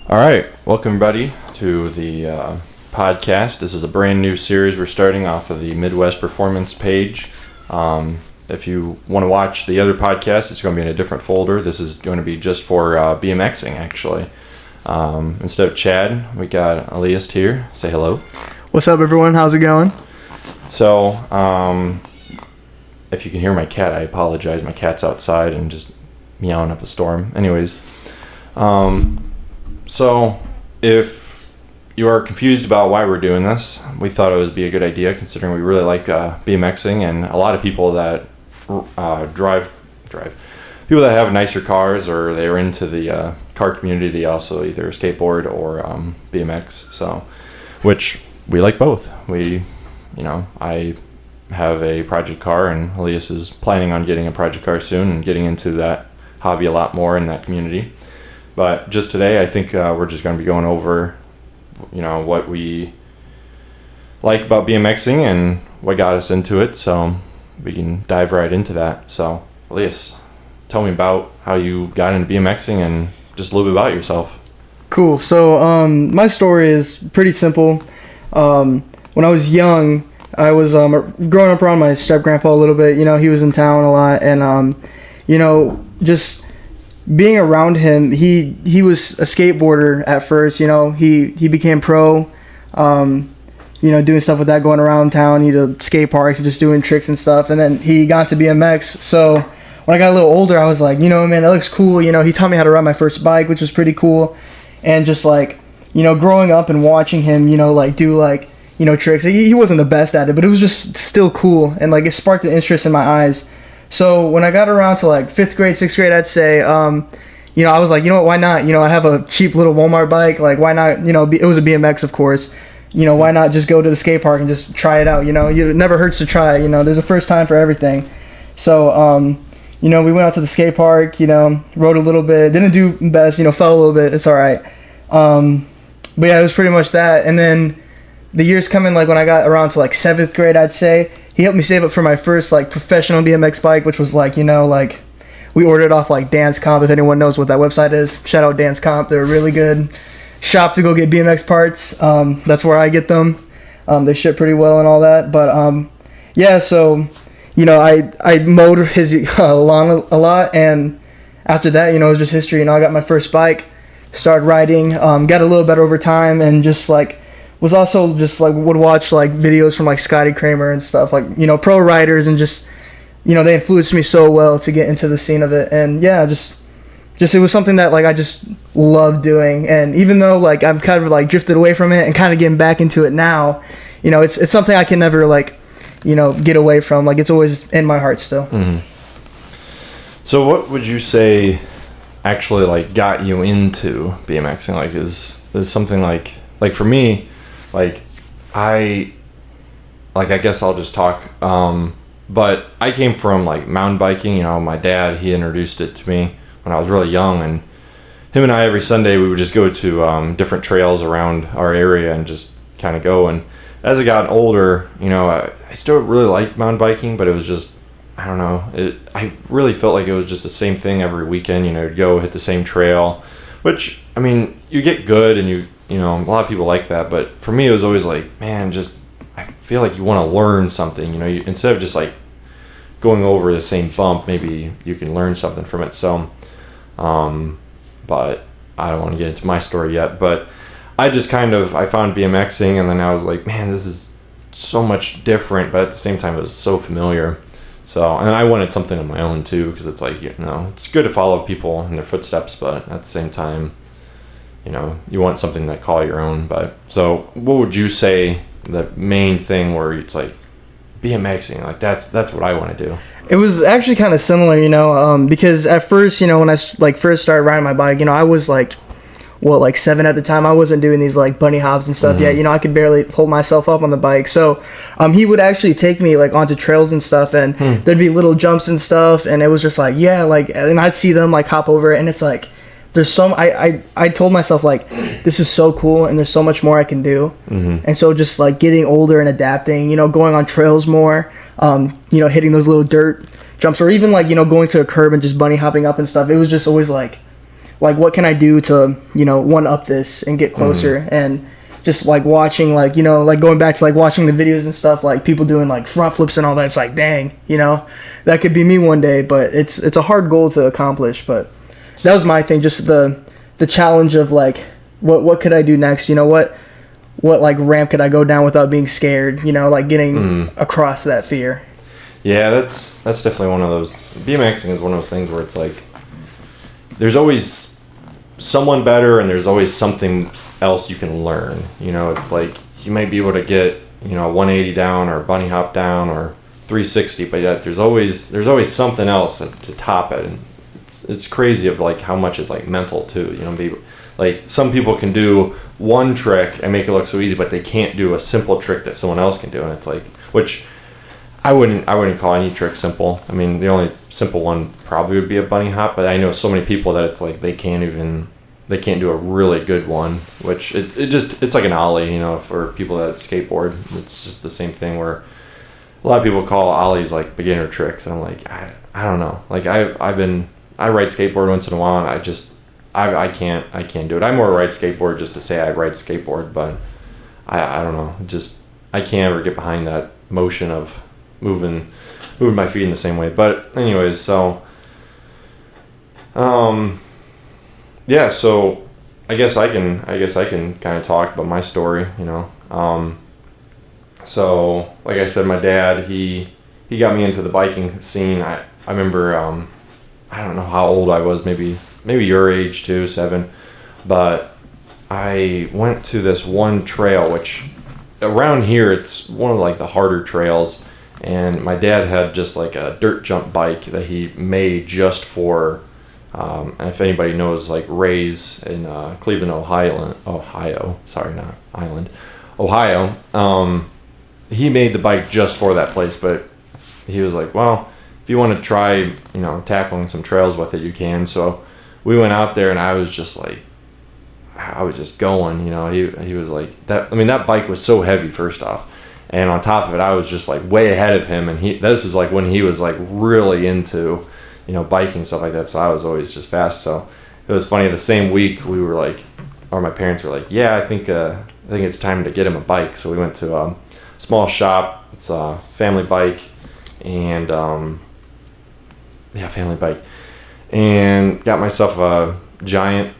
All right, welcome everybody to the podcast. This is a brand new series we're starting off of the Midwest Performance page. If you want to watch the other podcast, it's going to be in a different folder. This is going to be just for BMXing, actually. Instead of Chad, we got Elias here. Say hello. What's up, everyone? How's it going? So, if you can hear my cat, I apologize. My cat's outside and just meowing up a storm. Anyways, so if you are confused about why we're doing this, we thought it would be a good idea considering we really like BMXing, and a lot of people that drive people that have nicer cars or they're into the car community, they also either skateboard or BMX, so which we like both. I have a project car, and Elias is planning on getting a project car soon and getting into that hobby a lot more in that community. But just today, I think we're just going to be going over, what we like about BMXing and what got us into it, so we can dive right into that. So, Elias, tell me about how you got into BMXing and just a little bit about yourself. Cool. So, my story is pretty simple. When I was young, I was growing up around my step-grandpa a little bit. He was in town a lot, and, just being around him, he was a skateboarder at first. He became pro, doing stuff with that, going around town, to skate parks and just doing tricks and stuff. And then he got to BMX. So when I got a little older, I was like, man, that looks cool. He taught me how to ride my first bike, which was pretty cool. And just growing up and watching him, do tricks. He wasn't the best at it, but it was just still cool. And it sparked an interest in my eyes. So when I got around to 5th grade, 6th grade, I'd say, I was like, what, why not? I have a cheap little Walmart bike. Why not? It was a BMX, of course. Why not just go to the skate park and just try it out? It never hurts to try. There's a first time for everything. So, we went out to the skate park, rode a little bit, didn't do best, fell a little bit. It's all right. But yeah, it was pretty much that. And then the years coming, when I got around to 7th grade, I'd say, he helped me save up for my first professional BMX bike, which was we ordered off Dance Comp. If anyone knows what that website is, shout out Dance Comp. They're a really good shop to go get BMX parts. That's where I get them. They ship pretty well and all that. But yeah, so I mowed his lawn a lot, and after that, it was just history. I got my first bike, started riding, got a little better over time, and just was also just would watch videos from Scotty Kramer and stuff, pro riders, and just they influenced me so well to get into the scene of it. And yeah, just it was something that I just loved doing. And even though I'm kind of drifted away from it and kind of getting back into it now, it's something I can never get away from. It's always in my heart still. Mm-hmm. So what would you say actually got you into BMXing? Is something for me, I guess I'll just talk, but I came from mountain biking. My dad, he introduced it to me when I was really young, and him and I, every Sunday, we would just go to different trails around our area and just kind of go. And as I got older, I still really liked mountain biking, but it was just, I don't know, I really felt like it was just the same thing every weekend. You'd go hit the same trail, which, I mean, you get good, and a lot of people like that, but for me, it was always man, just, I feel like you want to learn something, instead of just going over the same bump, maybe you can learn something from it. So, but I don't want to get into my story yet, but I just I found BMXing, and then I was like, man, this is so much different, but at the same time, it was so familiar. So, and then I wanted something of my own too, because it's it's good to follow people in their footsteps, but at the same time, you want something that call your own. But so what would you say the main thing where it's BMXing, that's what I want to do? It was actually kind of similar, because at first, when I first started riding my bike, I was 7 at the time. I wasn't doing these bunny hops and stuff yet. I could barely hold myself up on the bike. So he would actually take me onto trails and stuff, and there'd be little jumps and stuff, and it was just and I'd see them hop over it, and it's there's so I told myself this is so cool, and there's so much more I can do. And so just getting older and adapting, going on trails more, hitting those little dirt jumps, or even going to a curb and just bunny hopping up and stuff. It was just always like, what can I do to, one up this and get closer? And just like watching, like, like going back to like watching the videos and stuff, like people doing like front flips and all that. It's like, dang, that could be me one day, but it's a hard goal to accomplish. But that was my thing, just the challenge of like, what could I do next? What like ramp could I go down without being scared? Like getting across that fear. Yeah, that's definitely one of those. BMXing is one of those things where it's like there's always someone better and there's always something else you can learn. It's like you might be able to get 180 down or bunny hop down or 360, but yet there's always something else to top it. And it's crazy of like how much it's like mental too. Like some people can do one trick and make it look so easy, but they can't do a simple trick that someone else can do, and it's like, which I wouldn't call any trick simple. I mean, the only simple one probably would be a bunny hop, but I know so many people that it's like they can't do a really good one, which it's like an ollie, for people that skateboard. It's just the same thing where a lot of people call ollies like beginner tricks, and I'm like, I don't know. Like I ride skateboard once in a while, and I can't do it. I more ride skateboard just to say I ride skateboard, but I don't know. Just I can't ever get behind that motion of moving my feet in the same way. But anyways, so yeah, so I guess I can kind of talk about my story, so like I said, my dad, he got me into the biking scene. I remember I don't know how old I was, maybe your age too, 7, but I went to this one trail, which around here it's one of like the harder trails, and my dad had just like a dirt jump bike that he made just for and if anybody knows like Ray's in Cleveland, Ohio, he made the bike just for that place, but he was like, well, if you want to try tackling some trails with it, you can. So we went out there, and I was just going, he was like that. I mean, that bike was so heavy, first off, and on top of it, I was just like way ahead of him, and this was like when he was like really into biking, stuff like that. So I was always just fast. So it was funny, the same week we were like, or my parents were like, yeah, I think it's time to get him a bike. So we went to a small shop. It's a family bike, and family bike, and got myself a Giant,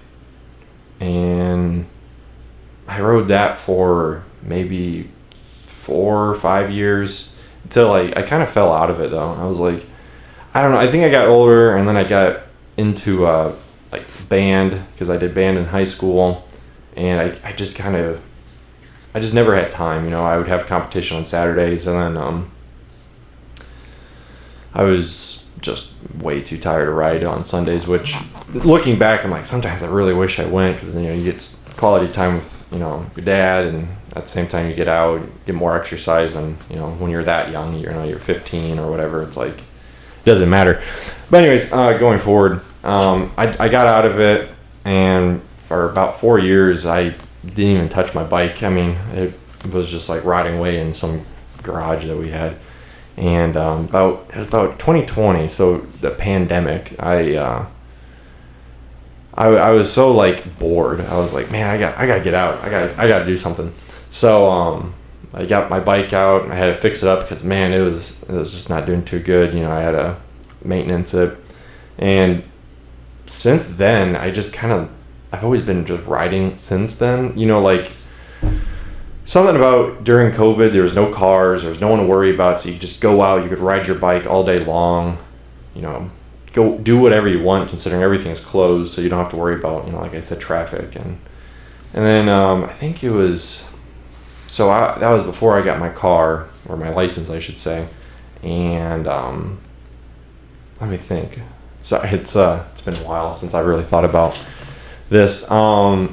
and I rode that for maybe 4 or 5 years until I kind of fell out of it though. I was like, I don't know, I think I got older, and then I got into like band, because I did band in high school, and I just never had time. I would have competition on Saturdays, and then I was just way too tired to ride on Sundays, which looking back, I'm like, sometimes I really wish I went, because you get quality time with your dad, and at the same time you get out, get more exercise, and when you're that young, you're 15 or whatever, it's like it doesn't matter. But anyways, going forward, I got out of it, and for about 4 years I didn't even touch my bike. I mean, it was just like rotting away in some garage that we had. And about 2020, so the pandemic, I was so like bored. I was like, man, I gotta get out. I gotta do something. So I got my bike out, and I had to fix it up, because man, it was just not doing too good. I had to maintenance it, and since then I've always been just riding since then. Like something about during COVID, there was no cars, there was no one to worry about, so you just go out, you could ride your bike all day long, go do whatever you want, considering everything's closed, so you don't have to worry about, like I said, traffic. And then I think it was, so that was before I got my car, or my license, I should say. And let me think. So it's been a while since I really thought about this. My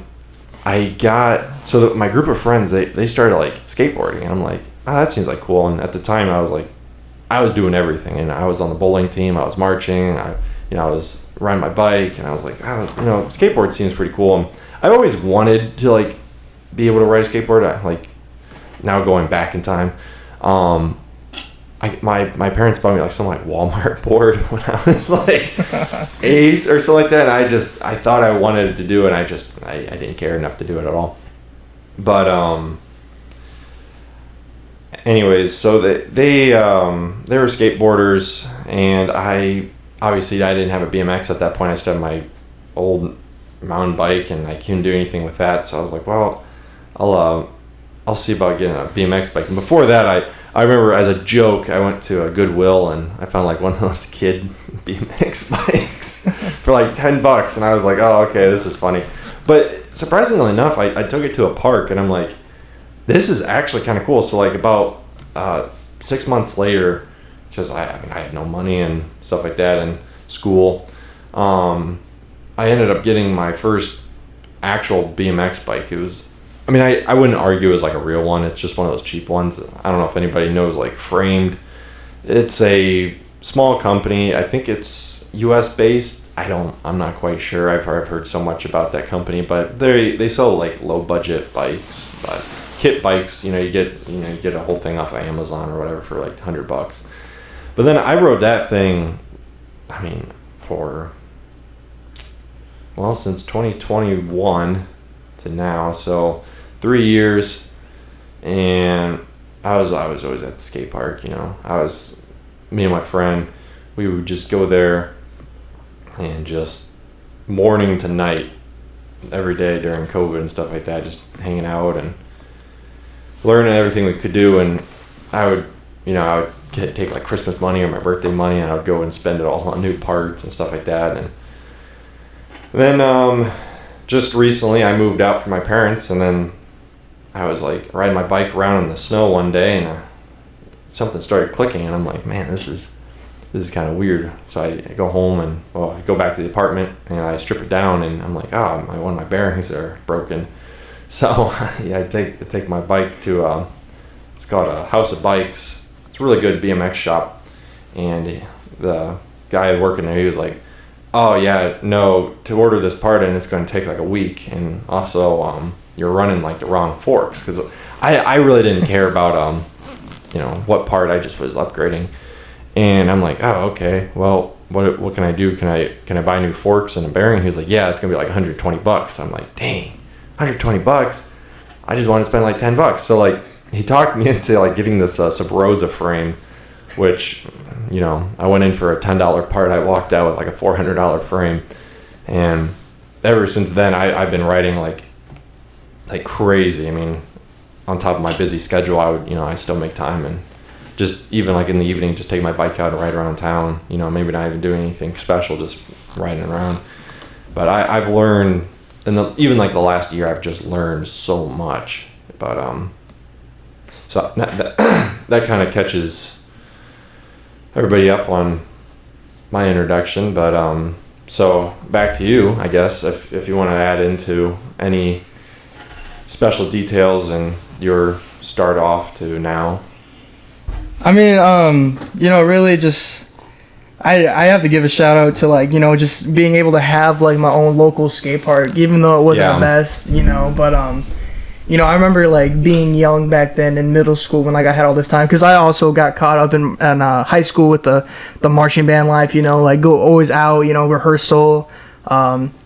group of friends, they started like skateboarding, and I'm like, that seems like cool. And at the time I was doing everything, and I was on the bowling team, I was marching, I was riding my bike, and I was like, skateboard seems pretty cool. And I've always wanted to like be able to ride a skateboard. Like now going back in time, my parents bought me like some like Walmart board when I was like 8 or something like that, and I thought I wanted to do it, and I didn't care enough to do it at all. But anyways, so they were skateboarders, and I didn't have a BMX at that point. I still had my old mountain bike, and I couldn't do anything with that, so I was like, well, I'll see about getting a BMX bike. And before that, I remember as a joke, I went to a Goodwill and I found like one of those kid BMX bikes for like $10, and I was like, oh, okay, this is funny. But surprisingly enough, I took it to a park, and I'm like, this is actually kind of cool. So like about 6 months later, because I had no money and stuff like that, and school, I ended up getting my first actual BMX bike. It was, I mean, I wouldn't argue it was like a real one. It's just one of those cheap ones. I don't know if anybody knows like Framed. It's a small company. I think it's US based. I'm not quite sure. I've heard so much about that company, but they sell like low budget bikes, but kit bikes, you get a whole thing off of Amazon or whatever for like $100. But then I rode that thing, I mean, since 2021 to now, so 3 years, and I was always at the skate park. Me and my friend, we would just go there and just morning to night every day during COVID and stuff like that, just hanging out and learning everything we could do. And I would take like Christmas money or my birthday money, and I would go and spend it all on new parts and stuff like that. And then just recently I moved out from my parents, and then I was like riding my bike around in the snow one day, and something started clicking, and I'm like, man, this is kind of weird. So I go home, and I go back to the apartment, and I strip it down, and I'm like, one of my bearings are broken. So yeah, I take my bike to it's called a House of Bikes. It's a really good BMX shop, and the guy working there, he was like, oh yeah, no, to order this part in, it's going to take like a week, and also you're running like the wrong forks, because I really didn't care about what part. I just was upgrading, and I'm like, oh, okay, well, what can I do? Can I buy new forks and a bearing? He was like, yeah, it's gonna be like $120. I'm like, dang, $120. I just want to spend like $10. So like he talked me into like getting this Sub Rosa frame, which I went in for a $10 part. I walked out with like a $400 frame, and ever since then I've been riding like crazy. I mean, on top of my busy schedule, I still make time, and just even like in the evening, just take my bike out and ride around town. Maybe not even doing anything special, just riding around. But I've learned, and even like the last year, I've just learned so much. But so that kind of catches everybody up on my introduction. But so back to you, I guess, if you want to add into any special details and your start off to now. I mean, really just I have to give a shout out to like, just being able to have like my own local skate park, even though it wasn't the best, but I remember like being young back then in middle school when like I had all this time, because I also got caught up in high school with the marching band life, like go always out, rehearsal,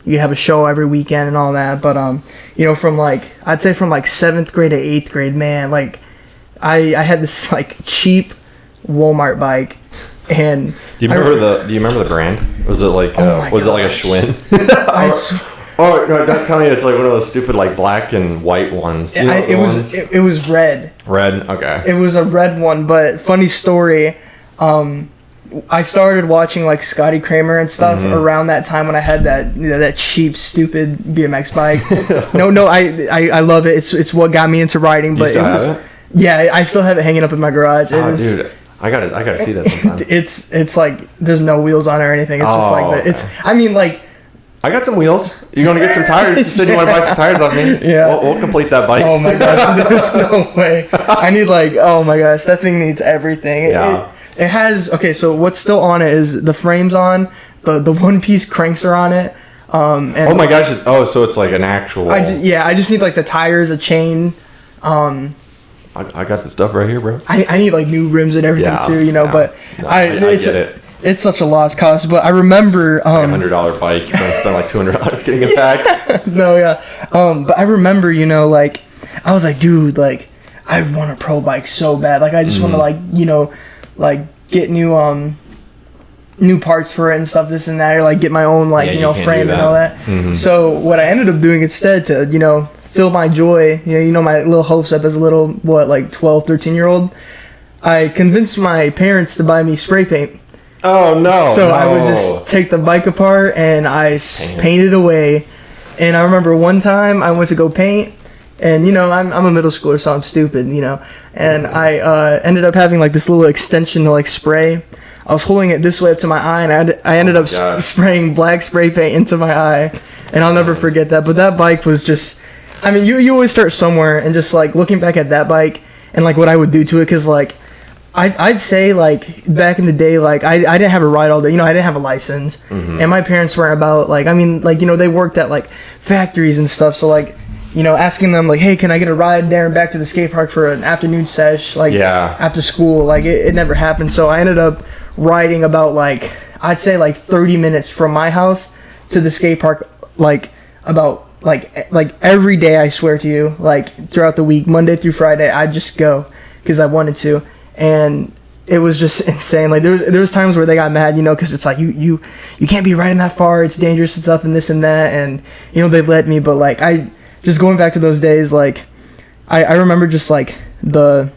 you have a show every weekend and all that. But from like, I'd say from like 7th grade to 8th grade, man, like I had this like cheap Walmart bike. And do you remember the brand? Was it like it like a Schwinn? Oh no! Don't tell me it's like one of those stupid like black and white ones. It was red. Red, okay. It was a red one, but funny story. I started watching like Scotty Kramer and stuff around that time when I had that cheap stupid BMX bike. No, I love it. It's what got me into riding. But you still have it? Yeah, I still have it hanging up in my garage. Dude. I gotta see that sometime. It's like there's no wheels on it or anything. It's just like that. It's, I mean, like, I got some wheels. You're gonna get some tires. You said you want to buy some tires off me. Yeah, we'll complete that bike. Oh my gosh, there's no way. I need like, oh my gosh, that thing needs everything. Yeah. It has, okay, so what's still on it is the frame's on, the one piece cranks are on it. And oh my gosh! So it's like an actual. I just need like the tires, a chain. I got the stuff right here, bro. I need like new rims and everything too, you know. But I get it. It's such a lost cause. But I remember it's like $100 bike. You're gonna spend like $200 getting it back. No, yeah. But I remember, you know, like I was like, dude, like I want a pro bike so bad. Like I just want to like, you know, like get new parts for it and stuff, this and that, or like get my own like you know frame and all that. So what I ended up doing instead to you know fill my joy, you know my little hopes up as a little like 12, 13-year-old, I convinced my parents to buy me spray paint. Oh no! So I would just take the bike apart and I painted away. And I remember one time I went to go paint, and you know I'm a middle schooler, so I'm stupid, you know. And I ended up having like this little extension to like spray. I was holding it this way up to my eye, and I ended up spraying black spray paint into my eye, and I'll never forget that. But that bike was just, I mean, you always start somewhere, and just like looking back at that bike and like what I would do to it, because like I'd say like back in the day, like I didn't have a ride all day, you know, I didn't have a license, and my parents weren't about like, I mean, like you know they worked at like factories and stuff, so like you know asking them like, hey, can I get a ride there and back to the skate park for an afternoon sesh, like after school, like it never happened. So I ended up riding about like I'd say like 30 minutes from my house to the skate park, like about like every day, I swear to you, like throughout the week, Monday through Friday, I'd just go because I wanted to. And it was just insane. Like there was times where they got mad, you know, because it's like you can't be riding that far, it's dangerous and stuff and this and that, and you know they let me. But like I just going back to those days, like I remember just like the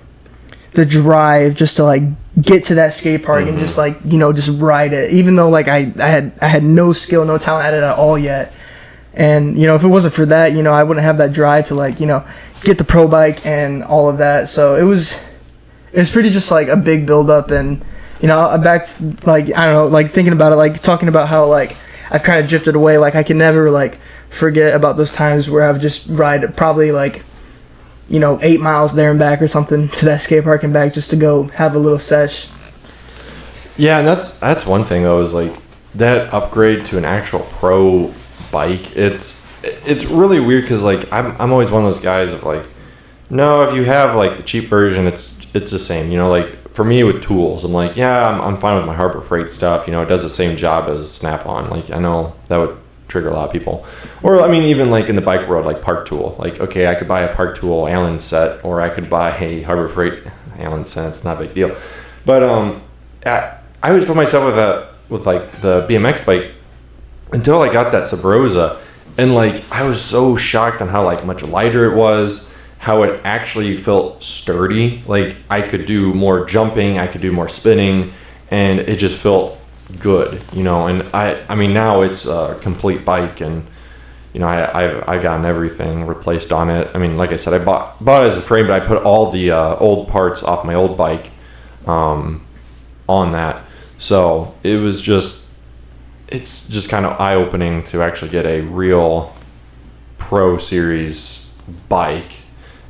drive just to like get to that skate park and just like you know just ride it, even though like I had no skill, no talent at it at all yet. And you know if it wasn't for that, you know I wouldn't have that drive to like you know get the pro bike and all of that. So it was pretty just like a big build up. And you know back like I don't know, like thinking about it, like talking about how like I've kind of drifted away, like I can never like forget about those times where I've just ride probably like you know 8 miles there and back or something to that skate park and back just to go have a little sesh. Yeah, and that's one thing though, is like that upgrade to an actual pro bike. It's really weird because like I'm always one of those guys of like, no, if you have like the cheap version, it's the same, you know. Like for me with tools, I'm like, yeah, I'm fine with my Harbor Freight stuff, you know, it does the same job as Snap-on. Like I know that would trigger a lot of people. Or I mean even like in the bike world, like Park Tool, like okay, I could buy a Park Tool Allen set, or I could buy a Harbor Freight Allen set. It's not a big deal. But I always put myself with like the BMX bike until I got that Sub Rosa, and like I was so shocked on how like much lighter it was, how it actually felt sturdy. Like I could do more jumping, I could do more spinning, and it just felt good, you know. And I mean now it's a complete bike, and you know I've gotten everything replaced on it. I mean, like I said, I bought it as a frame, but I put all the old parts off my old bike on that. So it's just kind of eye-opening to actually get a real Pro Series bike.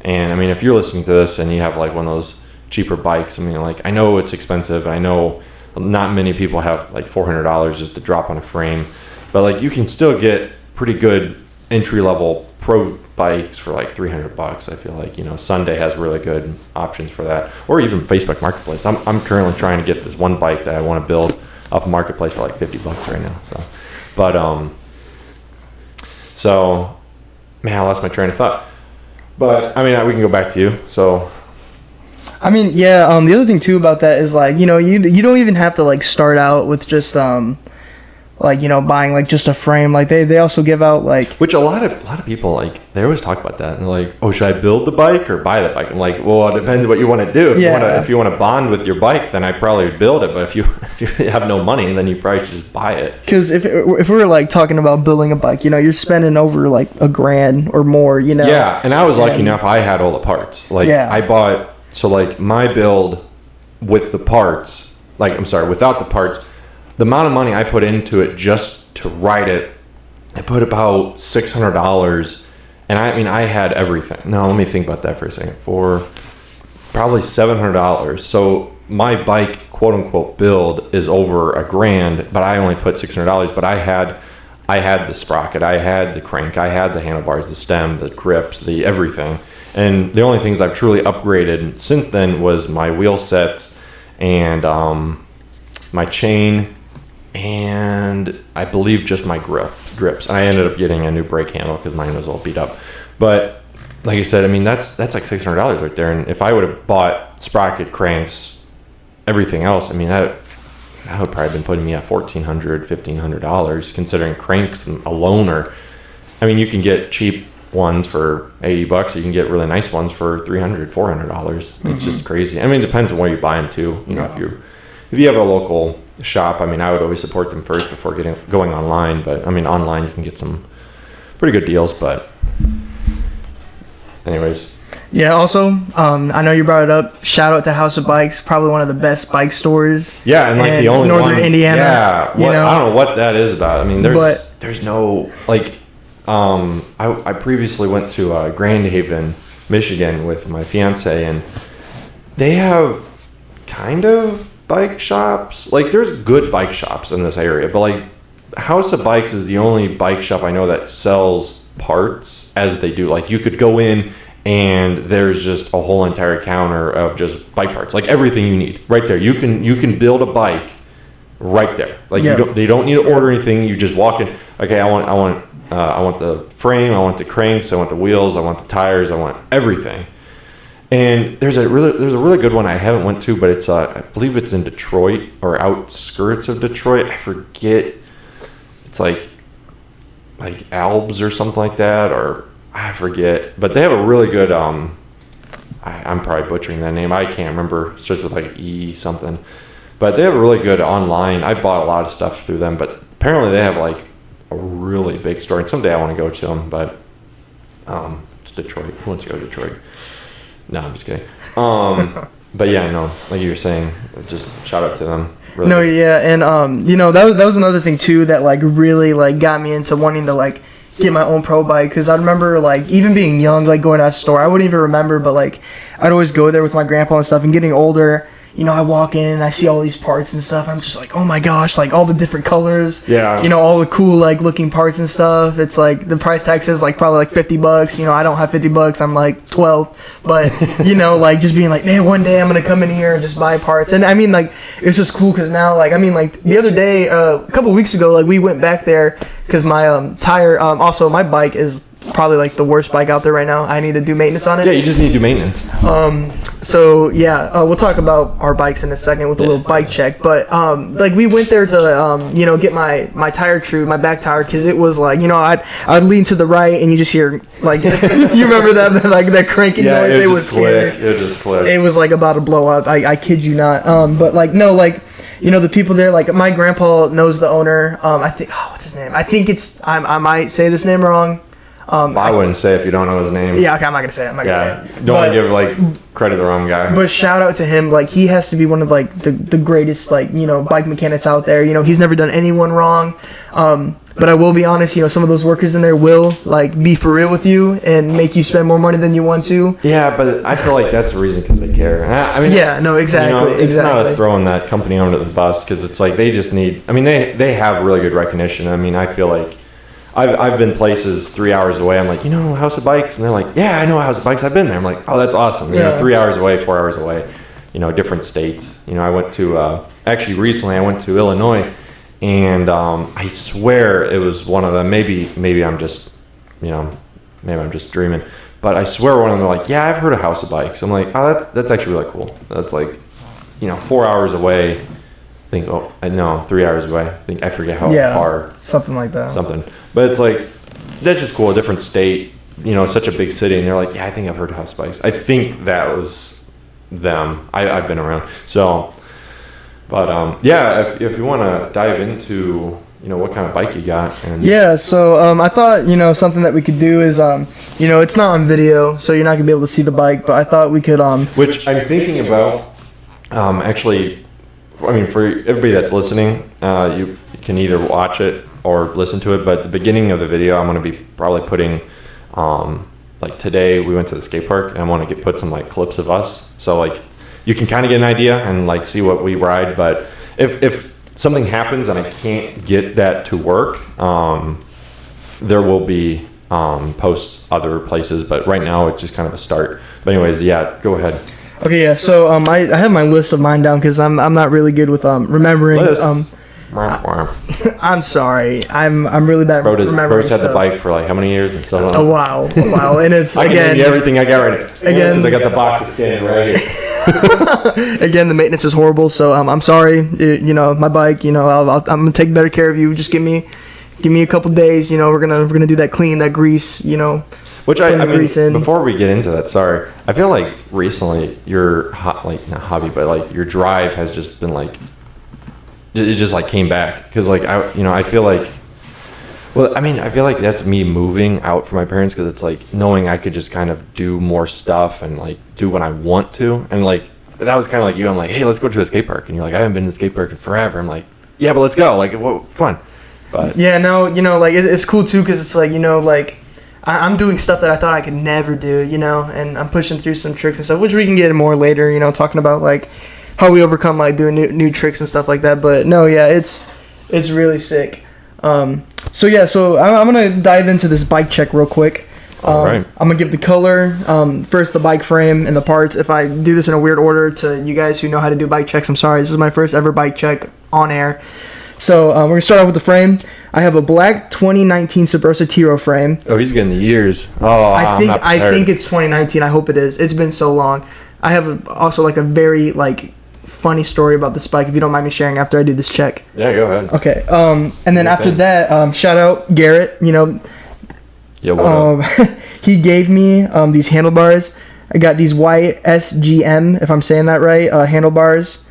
And I mean, if you're listening to this and you have like one of those cheaper bikes, I mean, like I know it's expensive. I know not many people have like $400 just to drop on a frame, but like you can still get pretty good entry-level pro bikes for like $300. I feel like, you know, Sunday has really good options for that, or even Facebook Marketplace. I'm currently trying to get this one bike that I want to build off of Marketplace for like $50 right now. So, but man, I lost my train of thought. But I mean, we can go back to you. So, I mean, yeah. The other thing too about that is like, you know, you don't even have to like start out with just like, you know, buying like just a frame. Like they also give out like, which a lot of people like, they always talk about that, and they're like, oh, should I build the bike or buy the bike? I'm like, well, it depends what you want to do. If you want to bond with your bike, then I probably would build it. But if you have no money, then you probably should just buy it. Because if we were like talking about building a bike, you know, you're spending over like $1,000 or more, you know. Yeah, and I was lucky enough, I had all the parts. Like I bought, so like my build with the parts, like I'm sorry, without the parts, the amount of money I put into it just to ride it, I put about $600, and I mean I had everything. No, let me think about that for a second. For probably $700. So my bike, quote unquote, build is over $1,000, but I only put $600. But I had the sprocket, I had the crank, I had the handlebars, the stem, the grips, the everything, And the only things I've truly upgraded since then was my wheel sets and my chain, and I believe just my grips. And I ended up getting a new brake handle because mine was all beat up. But like I said, I mean, that's like $600 right there. And if I would have bought sprocket, cranks, everything else, I mean, that would probably have been putting me at $1,400, $1,500, considering cranks alone are, I mean, you can get cheap ones for $80, you can get really nice ones for $300, $400. It's just crazy. I mean, it depends on where you buy them too. You know, if you have a local shop, I mean, I would always support them first before going online. But I mean, online you can get some pretty good deals. But anyways. Yeah, also, I know you brought it up. Shout out to House of Bikes, probably one of the best bike stores. Yeah, and like the only Northern one, Indiana. Yeah, you know? I don't know what that is about. I mean, there's no like. I previously went to Grand Haven, Michigan, with my fiance, and they have kind of bike shops. Like, there's good bike shops in this area, but like House of Bikes is the only bike shop I know that sells parts as they do. Like, you could go in and there's just a whole entire counter of just bike parts, like everything you need right there. You can build a bike right there. Like, they don't need to order anything. You just walk in. Okay, I want the frame, I want the cranks, I want the wheels, I want the tires, I want everything. And there's a really good one I haven't went to, but it's I believe it's in Detroit or outskirts of Detroit. I forget. It's like Albs or something like that, or I forget. But they have a really good I'm probably butchering that name. I can't remember. It starts with like E something. But they have a really good online. I bought a lot of stuff through them, but apparently they have like a really big store, and someday I want to go to them, but it's Detroit. Who wants to go to Detroit? No, I'm just kidding. But yeah, no, like you were saying, just shout out to them. Really. No, yeah, and you know, that was another thing too that like really like got me into wanting to like get my own pro bike, because I remember like even being young, like going to that store, I wouldn't even remember, but like I'd always go there with my grandpa and stuff, and getting older, you know, I walk in and I see all these parts and stuff. I'm just like, oh my gosh, like all the different colors. Yeah. You know, all the cool like looking parts and stuff. It's like the price tag says like probably like $50. You know, I don't have $50. I'm like 12. But you know, like just being like, man, one day I'm gonna come in here and just buy parts. And I mean, like it's just cool because now, like, I mean, like the other day, a couple weeks ago, like we went back there because my tire. Also, my bike is probably like the worst bike out there right now. I need to do maintenance on it. Yeah, you just need to do maintenance. So yeah, we'll talk about our bikes in a second with a little bike check. But like we went there to you know, get my tire true, my back tire, because it was like, you know, I'd lean to the right and you just hear like you remember that like that cranking noise? It was scary. It just clicked. It was like about to blow up. I kid you not. But like no, like, you know, the people there, like my grandpa knows the owner. I think, what's his name? I think it's I might say this name wrong. I wouldn't say if you don't know his name. Yeah, okay, I'm not gonna say it. Don't want to give like credit to the wrong guy. But shout out to him. Like, he has to be one of like the greatest, like, you know, bike mechanics out there. You know, he's never done anyone wrong. But I will be honest, you know, some of those workers in there will like be for real with you and make you spend more money than you want to. Yeah, but I feel like that's the reason, because they care. And I mean, yeah, no, exactly. You know, it's exactly. not us throwing that company under the bus, because it's like they just need. I mean, they have really good recognition. I mean, I feel like I've been places 3 hours away. I'm like, you know, House of Bikes, and they're like, yeah, I know House of Bikes. I've been there. I'm like, oh, that's awesome. You know, 3 hours away, 4 hours away. You know, different states. You know, I went to actually recently. I went to Illinois, and I swear it was one of them. Maybe I'm just, you know, maybe I'm just dreaming. But I swear one of them were like, yeah, I've heard of House of Bikes. I'm like, oh, that's actually really cool. That's like, you know, 4 hours away. I think, oh, I know, 3 hours away. I forget how far. Something like that. Something. But it's like, that's just cool. A different state, you know, such a big city. And they're like, yeah, I think I've heard House Bikes. I think that was them. I've been around. So, but yeah, if you want to dive into, you know, what kind of bike you got. And yeah, so I thought, you know, something that we could do is, you know, it's not on video, so you're not going to be able to see the bike. But I thought we could. Which I'm thinking about, actually. I mean, for everybody that's listening, you can either watch it or listen to it. But at the beginning of the video, I'm going to be probably putting, like today we went to the skate park, and I want to put some like clips of us. So like you can kind of get an idea and like see what we ride. But if something happens and I can't get that to work, there will be post other places, but right now it's just kind of a start. But anyways, yeah, go ahead. Okay, yeah. So I have my list of mine down because I'm not really good with remembering. I'm sorry. I'm really bad at remembering. Bro's had the bike for like how many years and still. Oh wow, and it's I again. can give you everything I got right now. Again, because I got the box of skin right here. Again, the maintenance is horrible, so I'm sorry. My bike. I'm gonna take better care of you. Just give me a couple days. We're gonna do that clean, that grease. Which I mean, before we get into that, sorry, I feel like recently your not hobby, but like your drive has just been like, it just like came back because like I feel like, well, I mean, I feel like that's me moving out from my parents because it's like knowing I could just kind of do more stuff and like do what I want to, and like that was kind of like you. I'm like, hey, let's go to a skate park, and you're like, I haven't been to the skate park in forever. I'm like, yeah, but let's go. Like, come on. But yeah, no, like it's cool too because it's like like. I'm doing stuff that I thought I could never do, and I'm pushing through some tricks and stuff, which we can get into more later, talking about like how we overcome like doing new tricks and stuff like that. But no, yeah, it's really sick. So I'm gonna dive into this bike check real quick. All right. I'm gonna give the color, first the bike frame and the parts. If I do this in a weird order to you guys who know how to do bike checks, I'm sorry. This is my first ever bike check on air. So we're gonna start off with the frame. I have a black 2019 Subrosa Tiro frame. Oh, he's getting the years. Oh, I think it's 2019. I hope it is. It's been so long. I have also like a very like funny story about this bike. If you don't mind me sharing after I do this check. Yeah, go ahead. Okay. And then after that, shout out Garrett. Yeah, what up? He gave me these handlebars. I got these white SGM, if I'm saying that right, handlebars,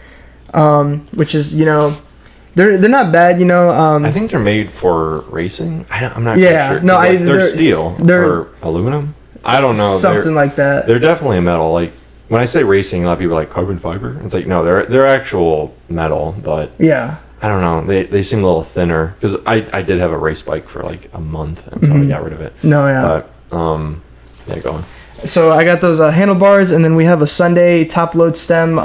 which is They're not bad, I think they're made for racing. I'm not quite sure. No, they're steel or aluminum. I don't know. Something like that. They're definitely a metal. Like when I say racing, a lot of people are like carbon fiber. It's like no, they're actual metal, but yeah. I don't know. They seem a little thinner because I did have a race bike for like a month and so I got rid of it. No, yeah. But yeah, go on. So I got those handlebars, and then we have a Sunday top load stem.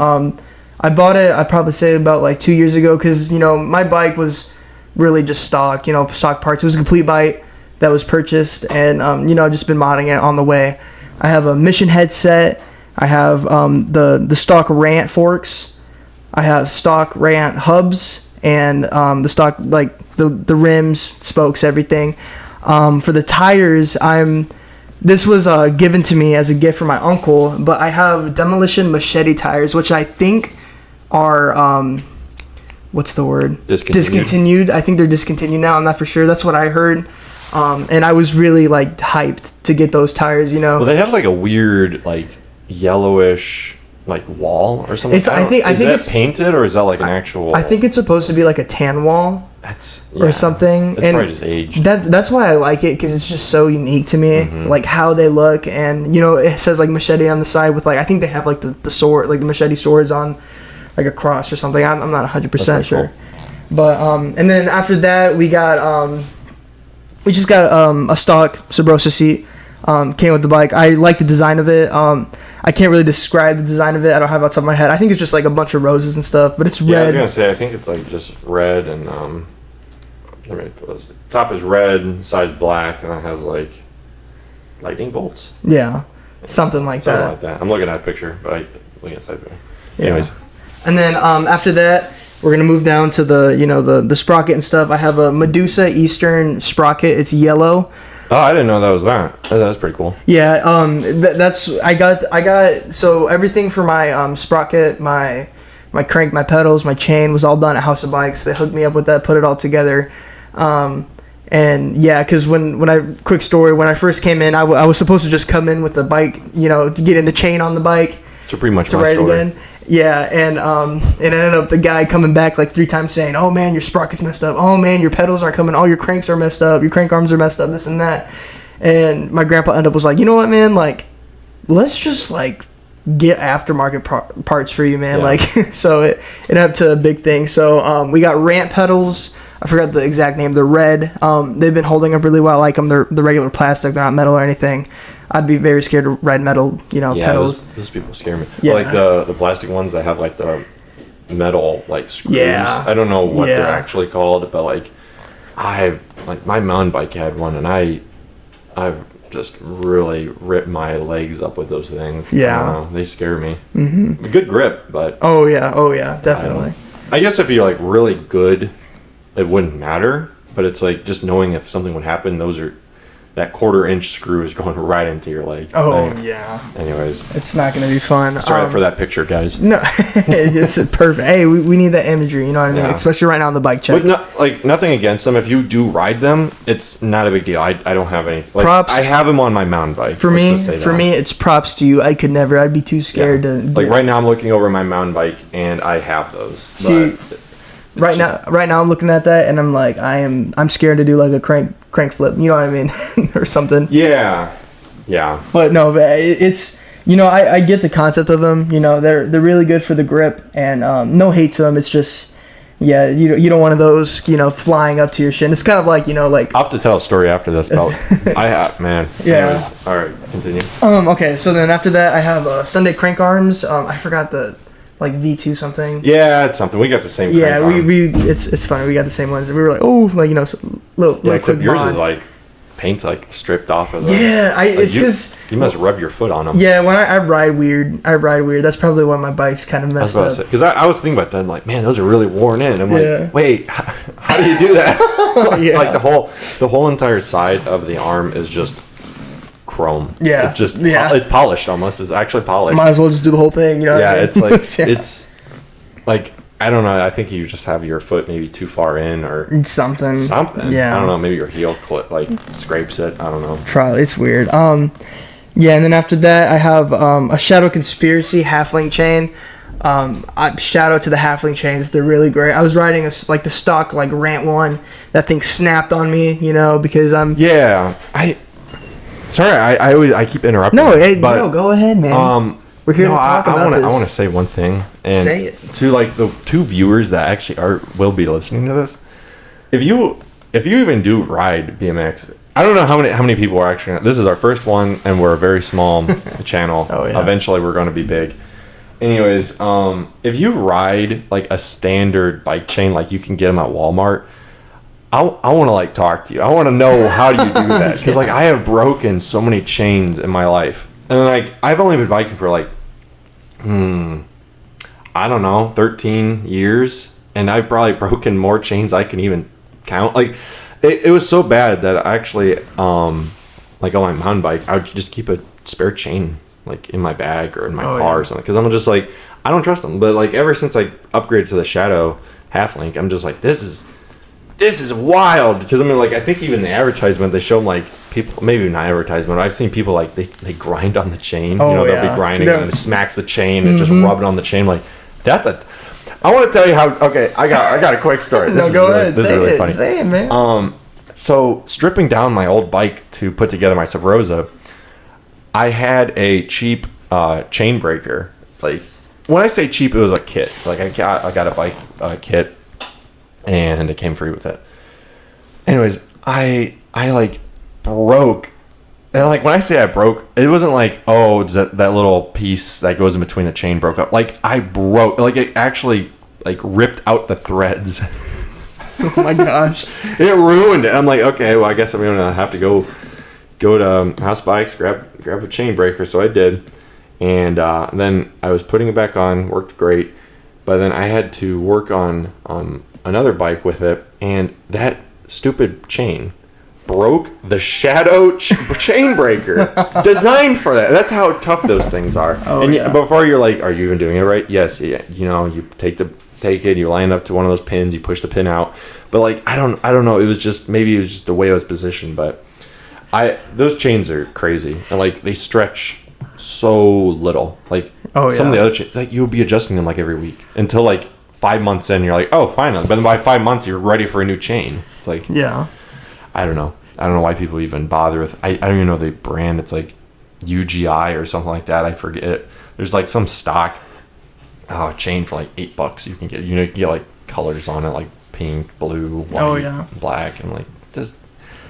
I bought it, I'd probably say about like 2 years ago because, my bike was really just stock, stock parts. It was a complete bike that was purchased and, I've just been modding it on the way. I have a Mission headset. I have the stock Rant forks. I have stock Rant hubs and the stock, like the rims, spokes, everything. For the tires, this was given to me as a gift from my uncle, but I have Demolition Machete tires, which I think are what's the word? Discontinued. I think they're discontinued now. I'm not for sure. That's what I heard. And I was really like hyped to get those tires. Well, they have like a weird like yellowish like wall or something. I think it's painted or is that like an actual? I think it's supposed to be like a tan wall. Or something. It's probably just aged. That's why I like it because it's just so unique to me, like how they look, and it says like Machete on the side with like I think they have like the sword, like the Machete swords on like a cross or something. I'm not 100% sure, cool. But and then after that we just got a stock Subrosa seat. Came with the bike. I like the design of it. I can't really describe the design of it. I don't have it off the top of my head. I think it's just like a bunch of roses and stuff, but it's red. Yeah, I was gonna say I think it's like just red and top is red, side's black, and it has like lightning bolts. Yeah, something like that. I'm looking at a picture, but I'm looking at side. Anyways. And then after that, we're gonna move down to the sprocket and stuff. I have a Medusa Eastern sprocket. It's yellow. Oh, I didn't know that was that. That's pretty cool. Yeah, I got so everything for my sprocket, my crank, my pedals, my chain was all done at House of Bikes. They hooked me up with that, put it all together. And yeah, because quick story, when I first came in, I was supposed to just come in with the bike, to get in the chain on the bike. So pretty much my story. Again. Yeah, and it ended up the guy coming back like 3 times saying, "Oh man, your sprocket's messed up. Oh man, your pedals aren't coming. All your cranks are messed up. Your crank arms are messed up. This and that." And my grandpa ended up was like, "You know what, man? Like, let's just like get aftermarket parts for you, man." Yeah. Like, so it ended up to a big thing. So we got Rant pedals. I forgot the exact name. They're red. They've been holding up really well. I like them. They're the regular plastic. They're not metal or anything. I'd be very scared to ride metal, pedals. Those people scare me. Yeah. Like the plastic ones that have like the metal like screws. Yeah. I don't know what they're actually called, but like my mountain bike had one, and I I've just really ripped my legs up with those things. Yeah. I don't know, they scare me. Mm-hmm. Good grip, but Oh yeah, definitely. I guess if you're like really good, it wouldn't matter. But it's like just knowing if something would happen, that 1/4-inch screw is going right into your leg. Oh yeah. Anyways, It's not gonna be fun. sorry for that picture, guys. No, it's perfect. Hey, we need that imagery. You know what I mean? Yeah. Especially right now on the bike check. With nothing against them. If you do ride them, it's not a big deal. I don't have any. Like, Props. I have them on my mountain bike. For me, it's props to you. I could never. I'd be too scared to. Like right now, I'm looking over my mountain bike and I have those. See, right now, I'm looking at that and I'm like, I'm scared to do like a crank flip. You know what I mean, or something. Yeah. But no, it's. I get the concept of them. They're really good for the grip, and no hate to them. It's just, yeah, you don't want those, flying up to your shin. It's kind of like, I'll have to tell a story after this about. Man. Yeah. Anyways, all right, continue. Okay, so then after that, I have Sunday crank arms. I forgot the V2 something. Yeah, it's something. We got the same. Yeah, it's funny. We got the same ones. We were like, oh, little except quick yours bond. is like paint's like stripped off of them. Yeah, it's because you must rub your foot on them. Yeah, when I ride weird. That's probably why my bike's kind of messed up. Because I was thinking about that, like, man, those are really worn in. I'm Yeah. like, wait, how do you do that? Yeah. Like the whole entire side of the arm is just chrome. Yeah. It's just Yeah. it's polished almost. It's actually polished. Might as well just do the whole thing. You know what I mean? It's like Yeah. it's like I don't know. I think you just have your foot maybe too far in or something. Yeah. I don't know. Maybe your heel scrapes it. I don't know. It's weird. Yeah, and then after that, I have a Shadow Conspiracy half-link chain. Shout out to the half-link chains. They're really great. I was riding the stock Rant 1. That thing snapped on me, because I'm... Yeah. Sorry, I keep interrupting. No, go ahead, man. We're here to talk about this. I want to say one thing. And say it. To the two viewers that actually will be listening to this. If you even do ride BMX, I don't know how many people are actually. This is our first one, and we're a very small channel. Oh, yeah. Eventually, we're going to be big. Anyways, if you ride a standard bike chain, you can get them at Walmart. I want to talk to you. I want to know how do you do that, because I have broken so many chains in my life, and I've only been biking for I don't know, 13 years, and I've probably broken more chains I can even count. It was so bad that I actually on my mountain bike, I would just keep a spare chain in my bag or in my car or something, because I'm just I don't trust them. But ever since I upgraded to the Shadow half link, I'm just this is wild, because I think even the advertisement they show them people, maybe not advertisement, I've seen people they grind on the chain. They'll be grinding and it smacks the chain and just rub it on the chain. I want to tell you how. Okay, I got a quick story. This go ahead. This is really funny. Say it, man. So stripping down my old bike to put together my Sub Rosa, I had a cheap chain breaker. When I say cheap, it was a kit. I got a bike kit, and it came free with it. Anyways, I broke, and when I say I broke, it wasn't that little piece that goes in between the chain broke up. I broke, it actually ripped out the threads. Oh my gosh. It ruined it. I'm okay, well, I guess I'm gonna have to go to House Bikes, grab a chain breaker. So I did, and then I was putting it back on, worked great, but then I had to work on another bike with it, and that stupid chain broke the Shadow chain breaker designed for that. That's how tough those things are. Before you're are you even doing it right? Yes. Yeah, you take it, you line up to one of those pins, you push the pin out. But I don't know. It was just the way it was positioned. But those chains are crazy, and they stretch so little. Some of the other chains, you'll be adjusting them every week until 5 months in, you're oh, finally. But then by 5 months, you're ready for a new chain. It's yeah. I don't know. I don't know why people even bother with. I don't even know the brand. It's UGI or something like that. I forget. There's some stock chain for $8. You can get you can get colors on it pink, blue, white, black, and just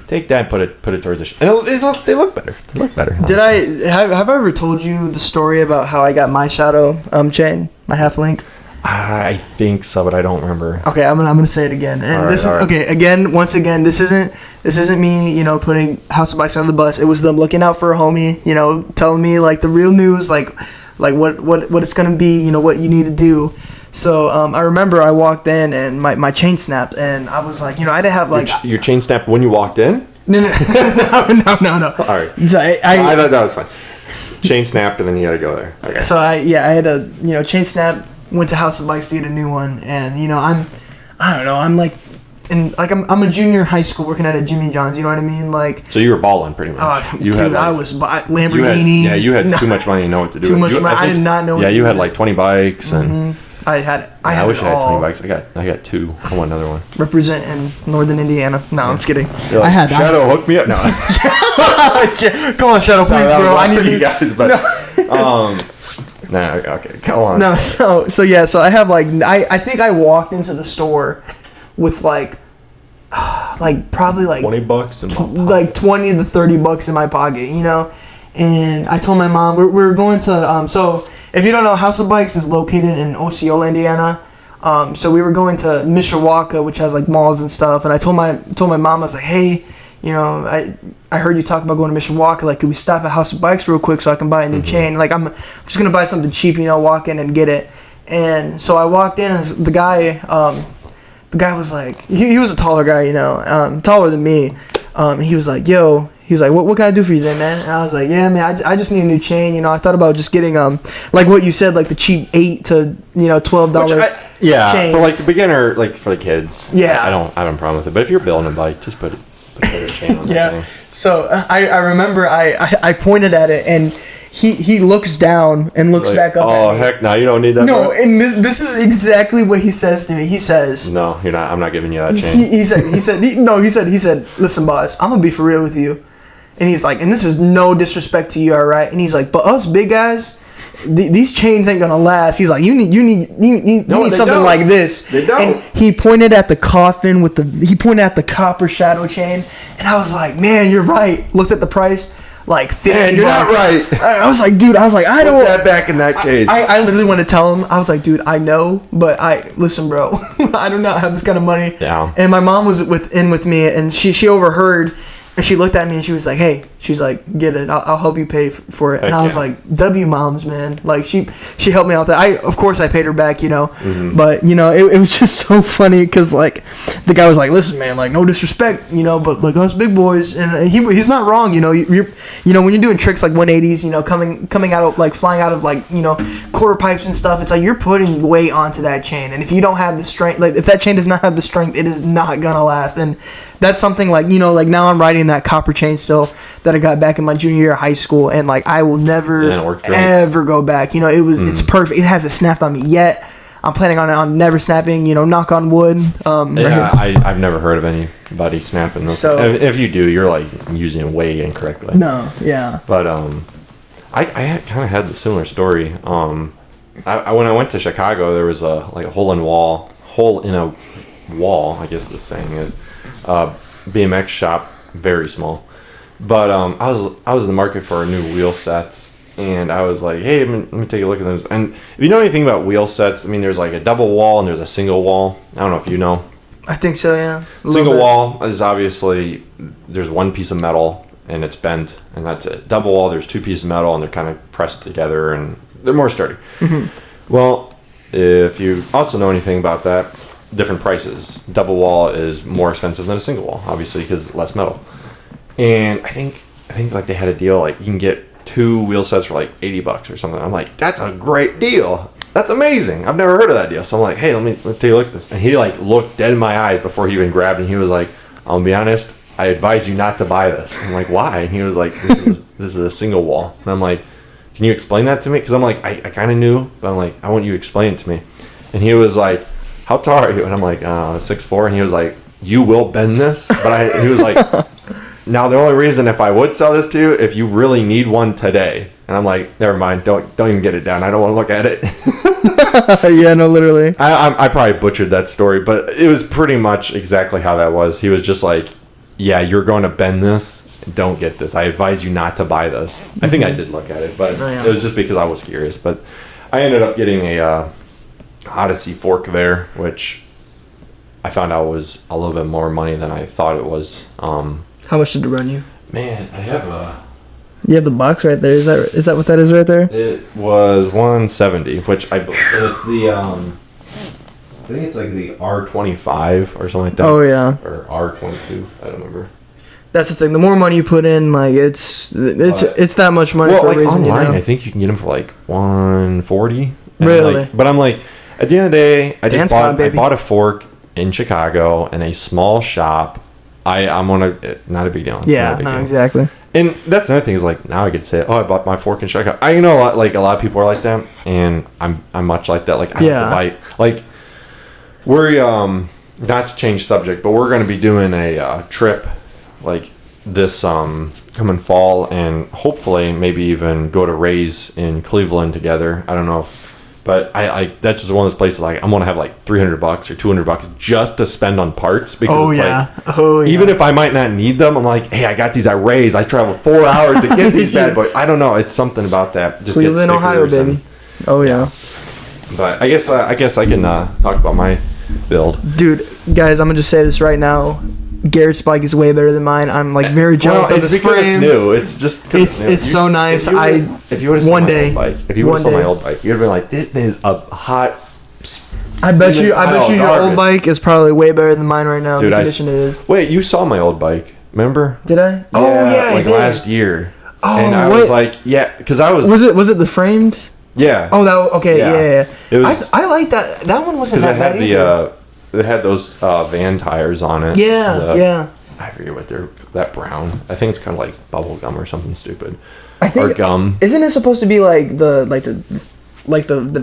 take that and put it towards the and they look better. They look better. Did I have I ever told you the story about how I got my Shadow chain, my half link? I think so, but I don't remember. Okay, I'm gonna say it again. And this is okay. Again, once again, this isn't me, you know, putting House of Bikes on the bus. It was them looking out for a homie, you know, telling me like the real news, like what it's gonna be, you know, what you need to do. So I remember I walked in and my chain snapped, and I was like, you know, I didn't have like your chain snapped when you walked in. No. All right. So I thought that was fine. Chain snapped, and then you had to go there. Okay. So I had a, you know, chain snap. Went to House of Bikes to get a new one, and you know, I'm a junior in high school working at a Jimmy John's. You know what I mean? Like, so you were balling pretty much. I was Lamborghini. You had too much money to know what to do. Too much money. I did not know. Yeah, you had like 20 bikes, and I wish I had 20 bikes. I got 2. I want another one. Representing Northern Indiana. No, I'm just kidding. Like, I had Shadow. Hook me up. No. Come on, Shadow, please, bro. I need you guys, but no, okay, go on. No, so I have like I think I walked into the store with like probably like $20 in my pocket. Like $20 to $30 in my pocket, you know. And I told my mom we were going to so if you don't know, House of Bikes is located in Osceola, Indiana. So we were going to Mishawaka, which has like malls and stuff. And I told my mom, I was like, hey, you know, I heard you talk about going to Mishawaka. Like, could we stop at House of Bikes real quick so I can buy a new chain? Like, I'm just gonna buy something cheap, you know, walk in and get it. And so I walked in, and the guy was like, he was a taller guy, you know, taller than me. He was like, yo. He was like, what can I do for you today, man? And I was like, yeah, man, I just need a new chain. You know, I thought about just getting, like what you said, like the cheap $8 to, you know, $12 chains. For like the beginner, like for the kids. Yeah. I don't have a problem with it. But if you're building a bike, just put a better chain on that thing. So I remember I pointed at it, and he looks down and looks back up at me. Oh, heck no, you don't need that. No, and this is exactly what he says to me. He says, no, you're not. I'm not giving you that chain. He said, listen, boss, I'm going to be for real with you. And he's like, and this is no disrespect to you, all right? And he's like, but us big guys, these chains ain't gonna last. He's like, you need something like this. They don't. And he pointed at the coffin he pointed at the copper shadow chain, and I was like, man, you're right. Looked at the price, like $50. Man, you're not right. I was like, dude, I don't. Put that back in that case. I literally want to tell him. I was like, dude, I know, but listen, bro, I do not have this kind of money. Yeah. And my mom was with me, and she overheard. And she looked at me and she was like, hey, she's like, get it. I'll help you pay for it. And I was like, W moms, man. Like, she helped me out there. Of course I paid her back, you know. Mm-hmm. But, you know, it was just so funny because, like, the guy was like, listen, man, like, no disrespect, you know, but, like, us big boys. And he's not wrong, you know. You know, when you're doing tricks like 180s, you know, coming out of, like, flying out of, like, you know, quarter pipes and stuff, it's like you're putting weight onto that chain. And if you don't have the strength, like, if that chain does not have the strength, it is not going to last. And that's something like, you know, like now I'm riding that copper chain still that I got back in my junior year of high school, and like I will never ever go back. You know, it's perfect. It hasn't snapped on me yet. I'm planning on never snapping. You know, knock on wood. I've never heard of anybody snapping those. So if you do, you're like using it way incorrectly. No, yeah. But I kind of had the similar story. When I went to Chicago, there was a hole in a wall. I guess the saying is. BMX shop, very small, but I was in the market for new wheel sets, and I was like, hey, let me take a look at those. And if you know anything about wheel sets, I mean, there's like a double wall and there's a single wall. I don't know if you know. I think so, yeah. Single wall is obviously there's one piece of metal and it's bent, and that's it. Double wall, there's 2 pieces of metal and they're kind of pressed together and they're more sturdy. Mm-hmm. Well, if you also know anything about that, different prices. Double wall is more expensive than a single wall, obviously, because less metal. And I think like they had a deal, like you can get 2 wheel sets for like $80 or something. I'm like, that's a great deal. That's amazing. I've never heard of that deal. So I'm like, hey, let me take a look at this. And he like looked dead in my eyes before he even grabbed it. And he was like, I'll be honest, I advise you not to buy this. I'm like, why? And he was like, this is a single wall. And I'm like, can you explain that to me? Because I'm like, I kind of knew, but I'm like, I want you to explain it to me. And he was like, how tall are you? And I'm like, 6'4". And he was like, you will bend this? But he was like, now the only reason if I would sell this to you, if you really need one today. And I'm like, never mind, don't even get it down. I don't want to look at it. Yeah, no, literally. I probably butchered that story, but it was pretty much exactly how that was. He was just like, yeah, you're going to bend this. Don't get this. I advise you not to buy this. I think I did look at it, but it was just because I was curious. But I ended up getting Odyssey fork there, which I found out was a little bit more money than I thought it was. How much did it run you? Man, I have a... You have the box right there. Is that what that is right there? It was 170, which it's the I think it's like the R25 or something like that. Oh yeah. Or R22. I don't remember. That's the thing. The more money you put in, like it's that much money. Well, for like raising, online, you know? I think you can get them for like 140. Really? But I'm like, at the end of the day, I baby. bought a fork in Chicago in a small shop. I'm gonna not a big deal. It's not a big deal. Exactly. And that's another thing is like now I get to say, I bought my fork in Chicago. I know a lot of people are like that, and I'm much like that. Like I have to bite. Like we're not to change subject, but we're gonna be doing a trip like this coming fall, and hopefully maybe even go to Ray's in Cleveland together. I don't know but I that's just one of those places like I'm gonna have like $300 or $200 just to spend on parts because even if I might not need them, I'm like, hey, I got these at Ray's. I traveled 4 hours to get these bad boys. I don't know, it's something about that. Just Cleveland, get Ohio, baby. But I guess I can talk about my build, dude. Guys, I'm gonna just say this right now. Garrett's bike is way better than mine. I'm like very jealous of this frame. It's new. It's just it's so nice. If you would have seen my old bike, you'd have been like, this is a hot. I bet you your old bike is probably way better than mine right now. Dude, the condition it is. Wait, you saw my old bike? Remember? Did I? Oh yeah, like last year. Oh, and I was like, yeah, because I was. Was it the framed? Yeah. Oh, that okay. Yeah. It was. I like that. That one wasn't that bad either. They had those van tires on it. Yeah. I forget what they're that brown. I think it's kind of like bubble gum or something stupid. I think or gum. Isn't it supposed to be like the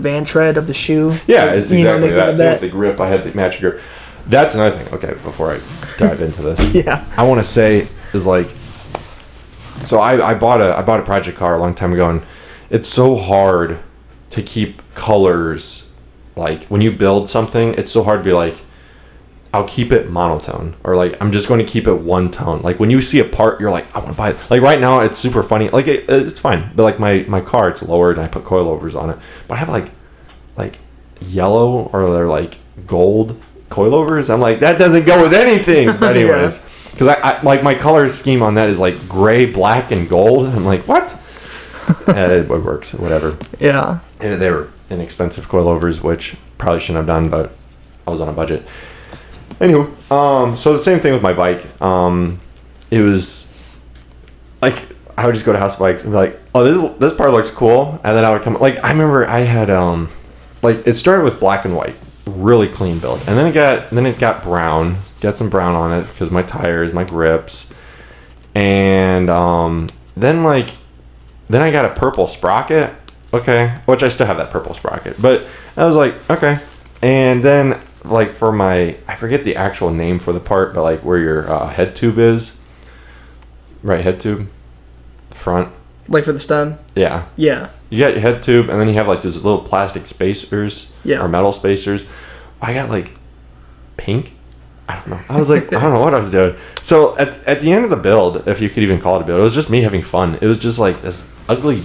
van tread of the shoe? Yeah, it's exactly that. Same with the grip. I had the matching grip. That's another thing. Okay, before I dive into this, I want to say is like, so I bought a project car a long time ago, and it's so hard to keep colors. Like when you build something, it's so hard to be like, I'll keep it monotone, or like I'm just going to keep it one tone. Like when you see a part, you're like, I want to buy it. Like right now, it's super funny. Like it's fine, but like my car, it's lowered and I put coilovers on it. But I have like yellow or they're like gold coilovers. I'm like, that doesn't go with anything. But anyways, because I like my color scheme on that is like gray, black, and gold. I'm like, what? It works, whatever. Yeah. And they were inexpensive coilovers, which probably shouldn't have done, but I was on a budget. Anywho, so the same thing with my bike. It was like I would just go to House of Bikes and be like, oh, this part looks cool, and then I would come. Like I remember I had like it started with black and white, really clean build, and then it got brown, got some brown on it because my tires, my grips, and then I got a purple sprocket. Okay, which I still have that purple sprocket, but I was like, okay, and then like for my, I forget the actual name for the part, but like where your head tube is, right, head tube, the front, like for the stem. Yeah. You got your head tube, and then you have like those little plastic spacers, or metal spacers. I got like pink. I don't know. I was like, I don't know what I was doing. So at the end of the build, if you could even call it a build, it was just me having fun. It was just like this ugly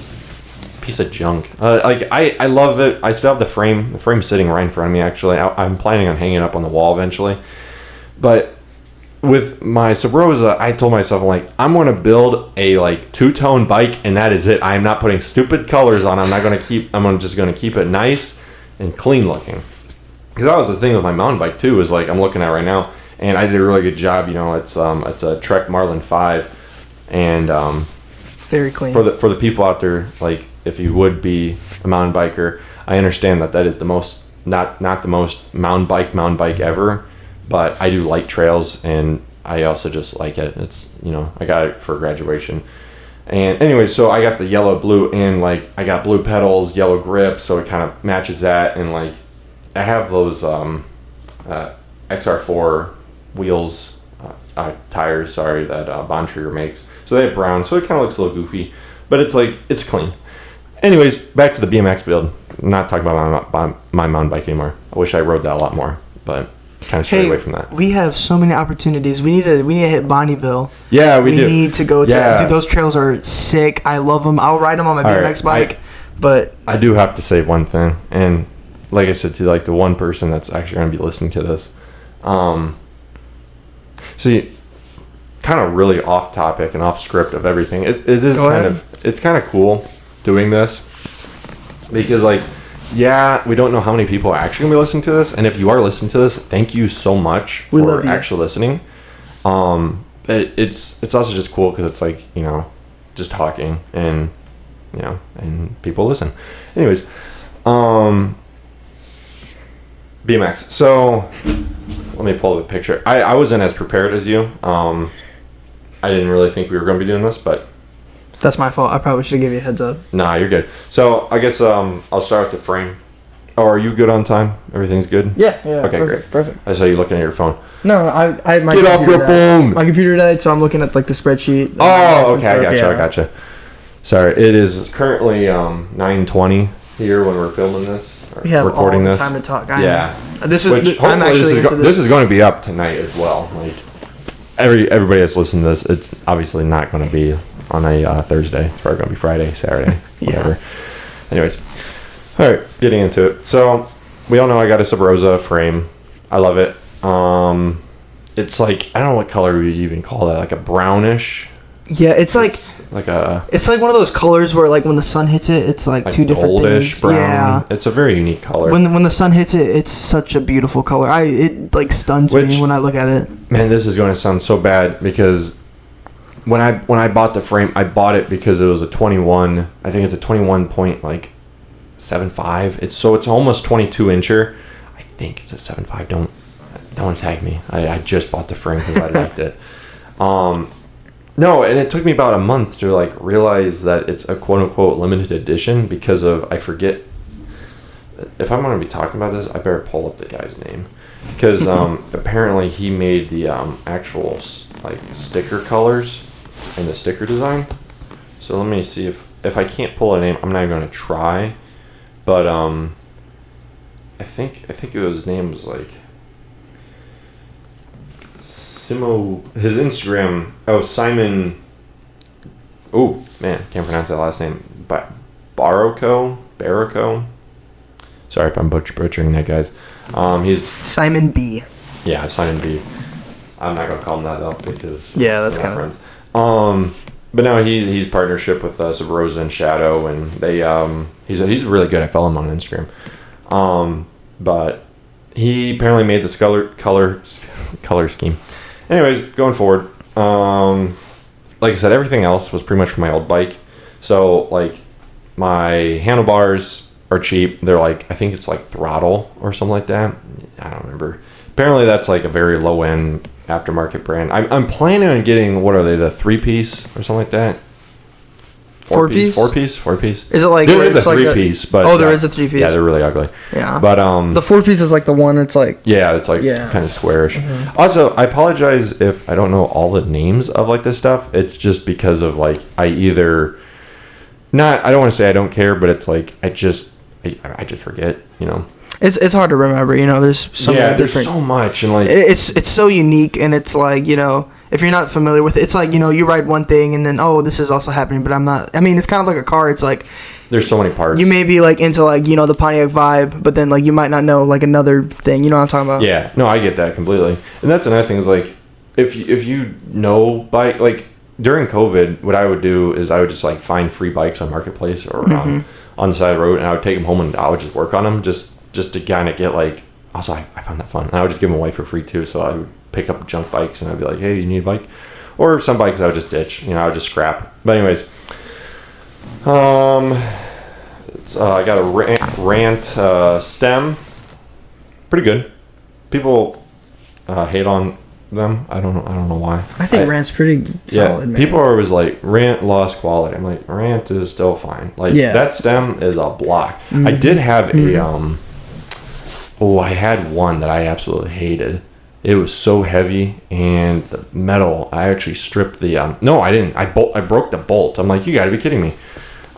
piece of junk. Like I love it. I still have the frame. The frame's sitting right in front of me. Actually, I'm planning on hanging it up on the wall eventually. But with my Sub Rosa, I told myself, I'm like, I'm going to build a like two-tone bike, and that is it. I am not putting stupid colors on. I'm just going to keep it nice and clean looking. Because that was the thing with my mountain bike too. Is like I'm looking at right now, and I did a really good job. You know, it's a Trek Marlin 5, and very clean for the people out there. Like, if you would be a mountain biker, I understand that is the most not the most mountain bike ever, but I do like trails, and I also just like it. It's, you know, I got it for graduation. And anyway, so I got the yellow, blue, and like I got blue pedals, yellow grip, so it kind of matches that. And like I have those XR4 wheels, tires, that Bontrager makes. So they have brown, so it kind of looks a little goofy, but it's like, it's clean. Anyways, back to the BMX build. I'm not talking about my mountain bike anymore. I wish I rode that a lot more, but kind of strayed away from that. We have so many opportunities. We need to hit Bonnieville. Yeah, we do. We need to go to. Dude, those trails are sick. I love them. I'll ride them on my BMX bike. But I do have to say one thing, and like I said to like the one person that's actually going to be listening to this, see, kind of really off topic and off script of everything. It is it's kind of cool doing this because like, yeah, we don't know how many people are actually gonna be listening to this, and if you are listening to this, thank you so much for actually listening. It's also just cool because it's like, you know, just talking and, you know, and people listen. Anyways, BMX. So let me pull the picture. I wasn't as prepared as you. I didn't really think we were going to be doing this, but that's my fault. I probably should give you a heads up. Nah, you're good. So I guess I'll start with the frame. Oh, are you good on time? Everything's good? Yeah. Okay, great. Perfect. I saw you looking at your phone. No, I had my Get off your phone! My computer died, so I'm looking at like the spreadsheet. Oh, okay, I gotcha. Sorry, it is currently 9:20 here when we're filming this. We have recording all the this. Time to talk. This is going to be up tonight as well. Like everybody that's listening to this, it's obviously not going to be on a Thursday. It's probably going to be Friday, Saturday, whatever. Anyways, all right, getting into it. So we all know I got a Sub Rosa frame. I love it. It's like, I don't know what color we even call that, like a brownish. Yeah, it's like one of those colors where like when the sun hits it, it's like two different goldish things. Brown. Yeah, it's a very unique color. When the sun hits it, it's such a beautiful color. It like stuns me when I look at it. Man, this is going to sound so bad because when I bought the frame, I bought it because it was a 21. I think it's a 21.75. It's almost 22 incher. I think it's a 7.5. Don't tag me. I just bought the frame because I liked it. No, and it took me about a month to like realize that it's a quote unquote limited edition because of, I forget, if I'm going to be talking about this, I better pull up the guy's name because apparently he made the actual like sticker colors and the sticker design. So let me see if I can't pull a name, I'm not even going to try, but I think his name was like his Instagram. Oh, Simon. Oh man, can't pronounce that last name. Barroco. Sorry if I'm butchering that, guys. He's Simon B. Yeah, Simon B. I'm not gonna call him that though because that's kind of friends. But no, he's partnership with Sub Rosa and Shadow, and they he's really good. I follow him on Instagram. But he apparently made this color scheme. Anyways, going forward, like I said, everything else was pretty much from my old bike. So, like, my handlebars are cheap. They're like, I think it's like Throttle or something like that. I don't remember. Apparently, that's like a very low-end aftermarket brand. I'm planning on getting, what are they, the 3-piece or something like that? Four piece. Is it like there is a like 3-piece, but there is a 3-piece. Yeah, they're really ugly. Yeah, but the 4-piece is like the one that's like it's kind of squarish. Mm-hmm. Also, I apologize if I don't know all the names of like this stuff. It's just because of like I don't want to say I don't care, but it's like I just forget. You know, it's hard to remember. You know, there's so many different. There's so much, and like it's so unique, and it's like, you know, if you're not familiar with it, it's like, you know, you ride one thing and then, oh, this is also happening, but I'm not. I mean, it's kind of like a car. It's like there's so many parts. You may be like into like, you know, the Pontiac vibe, but then like you might not know like another thing. You know what I'm talking about? Yeah, no, I get that completely. And that's another thing is like if you know bike, like during COVID, what I would do is I would just like find free bikes on Marketplace or on the side of the road, and I would take them home and I would just work on them just to kind of get like. Also, I found that fun. And I would just give them away for free too. So I would pick up junk bikes and I'd be like, hey, you need a bike? Or some bikes I would just ditch. You know, I would just scrap. But anyways, I got a rant stem. Pretty good. People hate on them. I don't know why. I think Rant's pretty solid. Yeah, people are always like, Rant lost quality. I'm like, Rant is still fine. Like that stem is a block. I did have a I had one that I absolutely hated. It was so heavy, and the metal, I actually stripped the no, I didn't. I broke the bolt. I'm like, you got to be kidding me.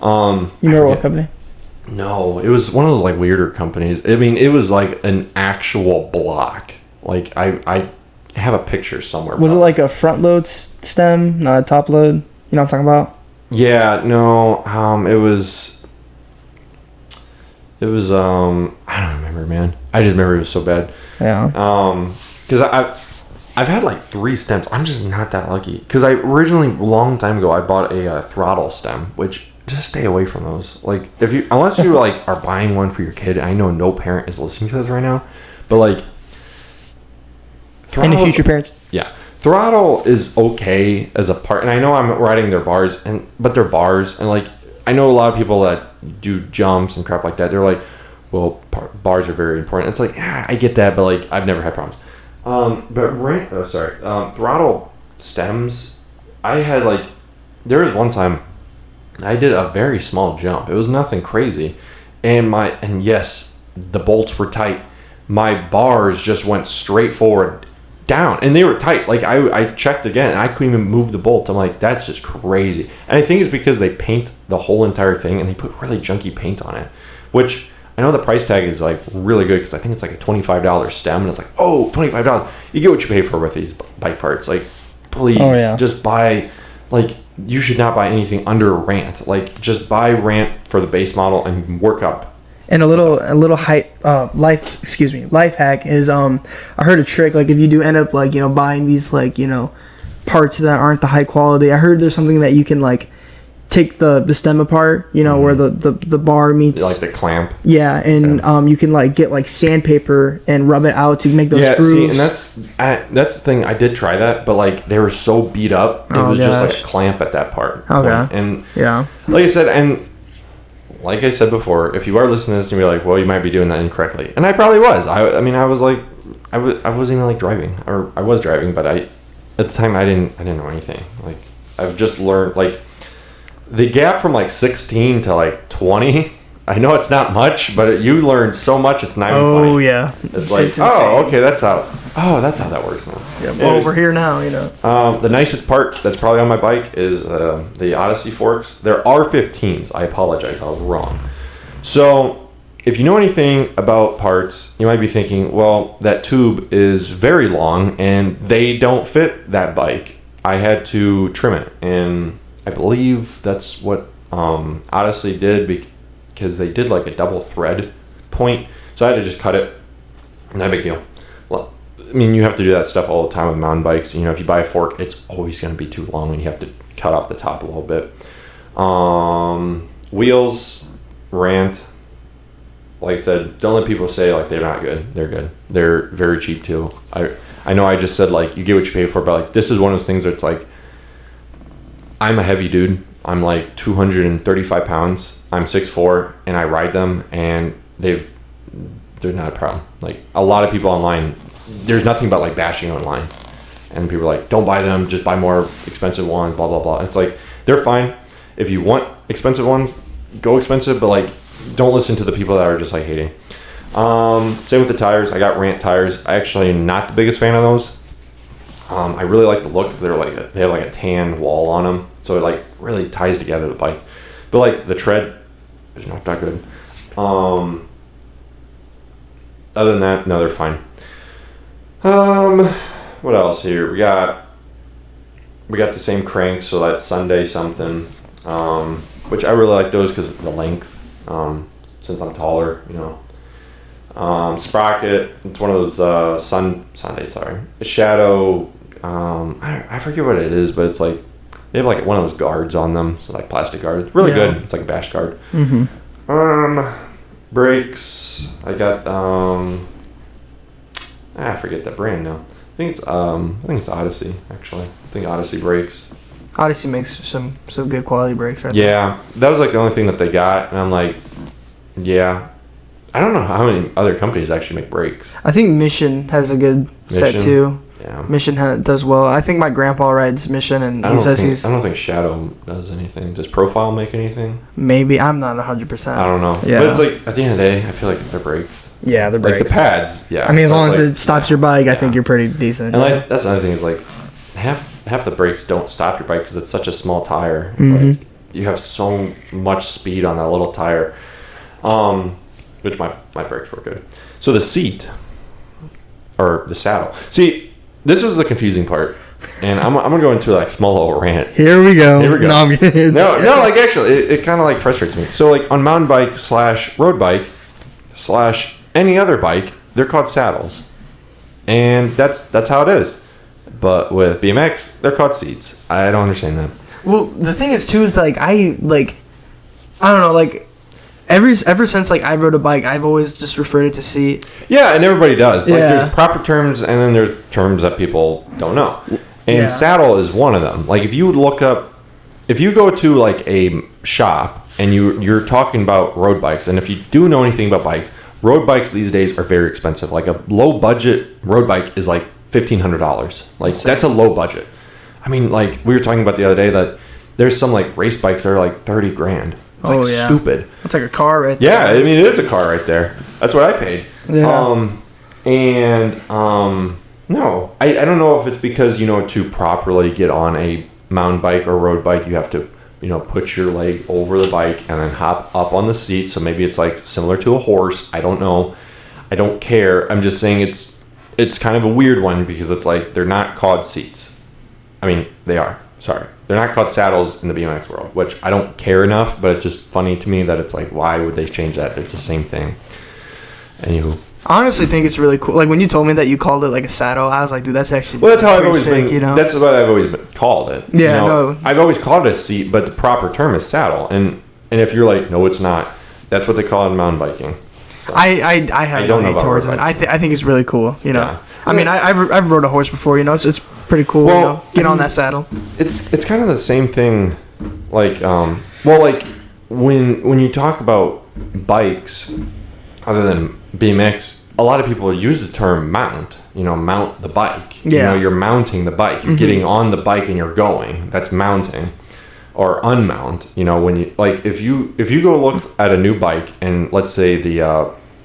You remember what company? No, it was one of those like weirder companies. I mean, it was like an actual block. Like I have a picture somewhere. Was it like a front load stem, not a top load? You know what I'm talking about? Yeah, no. It was I don't remember remember, man. I just remember it was so bad. Yeah. Because I've had like 3 stems. I'm just not that lucky. Because I originally, a long time ago, I bought a throttle stem, which just stay away from those. Like, unless you like are buying one for your kid. I know no parent is listening to this right now, but like, any future parents? Yeah, throttle is okay as a part, and I know I'm riding their bars, but they're bars, and like I know a lot of people that do jumps and crap like that. They're like, well, bars are very important. It's like, yeah, I get that, but like I've never had problems. Throttle stems. I had like, there was one time I did a very small jump. It was nothing crazy, and yes, the bolts were tight. My bars just went straight forward down, and they were tight. Like I checked again, and I couldn't even move the bolt. I'm like, that's just crazy. And I think it's because they paint the whole entire thing, and they put really junky paint on it, which I know the price tag is like really good because I think it's like a $25 stem, and it's like, oh, $25. You get what you pay for with these bike parts. Like, please, just buy. Like, you should not buy anything under Rant. Like, just buy Rant for the base model and work up. And a little life hack is I heard a trick, like if you do end up like, you know, buying these like, you know, parts that aren't the high quality. I heard there's something that you can like take the stem apart, you know, where the bar meets like the clamp. Yeah, and you can like get like sandpaper and rub it out to make those grooves. See, and that's the thing. I did try that, but like they were so beat up, it was just like a clamp at that part. Okay. And like I said before, if you are listening to this and you're like, well, you might be doing that incorrectly, and I probably was. I mean, I was like, I wasn't even like driving, or I was driving, but at the time I didn't know anything. Like, I've just learned like the gap from like 16 to like 20. I know it's not much, but you learn so much. It's not even funny. Oh yeah, it's like, okay, that's how that works now. Yeah, well, we're here now, you know. The nicest part that's probably on my bike is the Odyssey forks. They're R15s. I apologize, I was wrong. So, if you know anything about parts, you might be thinking, well, that tube is very long and they don't fit that bike. I had to trim it, and I believe that's what Odyssey did because they did like a double thread point. So I had to just cut it. Not a big deal. Well, I mean, you have to do that stuff all the time with mountain bikes. You know, if you buy a fork, it's always going to be too long, and you have to cut off the top a little bit. Wheels, Rant. Like I said, don't let people say like they're not good. They're good. They're very cheap too. I know I just said like you get what you pay for, but like this is one of those things that's like, I'm a heavy dude. I'm like 235 pounds. I'm 6'4", and I ride them, and they're not a problem. Like, a lot of people online, there's nothing but like bashing online, and people are like, don't buy them, just buy more expensive ones, blah blah blah. It's like, they're fine. If you want expensive ones, go expensive, but like, don't listen to the people that are just like hating. Same with the tires. I got Rant tires. I actually am not the biggest fan of those. I really like the look because they have like a tan wall on them, so it like really ties together the bike. But like the tread is not that good. Other than that, no, they're fine. What else here? We got the same cranks, so that's Sunday something. Which I really like those because of the length. Since I'm taller, you know. Sprocket. It's one of those Shadow. I forget what it is, but it's like they have like one of those guards on them, so like plastic guards. Really good. It's like a bash guard. Brakes. I got I forget that brand now. I think it's Odyssey actually. I think Odyssey brakes. Odyssey makes some good quality brakes, right? Yeah, that was like the only thing that they got, and I'm like, yeah. I don't know how many other companies actually make brakes. I think Mission has a good set too. Yeah. Mission does well. I think my grandpa rides Mission, and I don't think Shadow does anything. Does Profile make anything? Maybe. I'm not 100%. I don't know. Yeah. But it's like, at the end of the day, I feel like they're brakes. Yeah, they're brakes. Like the pads, yeah. I mean, as long as it stops your bike, I think you're pretty decent. And like, that's another thing is like, half the brakes don't stop your bike because it's such a small tire. It's like, you have so much speed on that little tire. Which my brakes were good. So the seat, or the saddle. See, this is the confusing part, and I'm gonna go into like small little rant. Here we go. No, I'm kidding. No, like actually, it kind of like frustrates me. So like on mountain bike / road bike / any other bike, they're called saddles, and that's how it is. But with BMX, they're called seats. I don't understand that. Well, the thing is too is like I don't know, like ever since like I rode a bike, I've always just referred it to seat. Yeah, and everybody does. Like there's proper terms, and then there's terms that people don't know. And saddle is one of them. Like if you go to like a shop and you're talking about road bikes, and if you do know anything about bikes, road bikes these days are very expensive. Like a low budget road bike is like $1,500. Like that's a low budget. I mean, like we were talking about the other day that there's some like race bikes that are like $30,000. It's like stupid. It's like a car right there. Yeah, I mean it is a car right there. That's what I paid. Yeah. No, I don't know if it's because to properly get on a mountain bike or road bike you have to put your leg over the bike and then hop up on the seat. So maybe it's like similar to a horse. I don't know. I don't care. I'm just saying it's kind of a weird one because it's like they're not called seats. I mean, they are. Sorry. They're not called saddles in the BMX world, which I don't care enough, but it's just funny to me that it's like, why would they change that? It's the same thing. Anywho. I honestly think it's really cool. Like when you told me that you called it like a saddle, I was like, dude, that's actually that's how I've always sick, been. That's what I've always called it. Yeah, no. I've always called it a seat, but the proper term is saddle. And if you're like, no, it's not. That's what they call it in mountain biking. So, I have no hate towards it. I think it's really cool. Yeah. I mean, I've rode a horse before. It's pretty cool. Well, get on that saddle. It's kind of the same thing. Like like when you talk about bikes, other than BMX, a lot of people use the term mount. Mount the bike. Yeah. You're mounting the bike. You're getting on the bike and you're going. That's mounting. Or unmount. When you like if you go look at a new bike and let's say the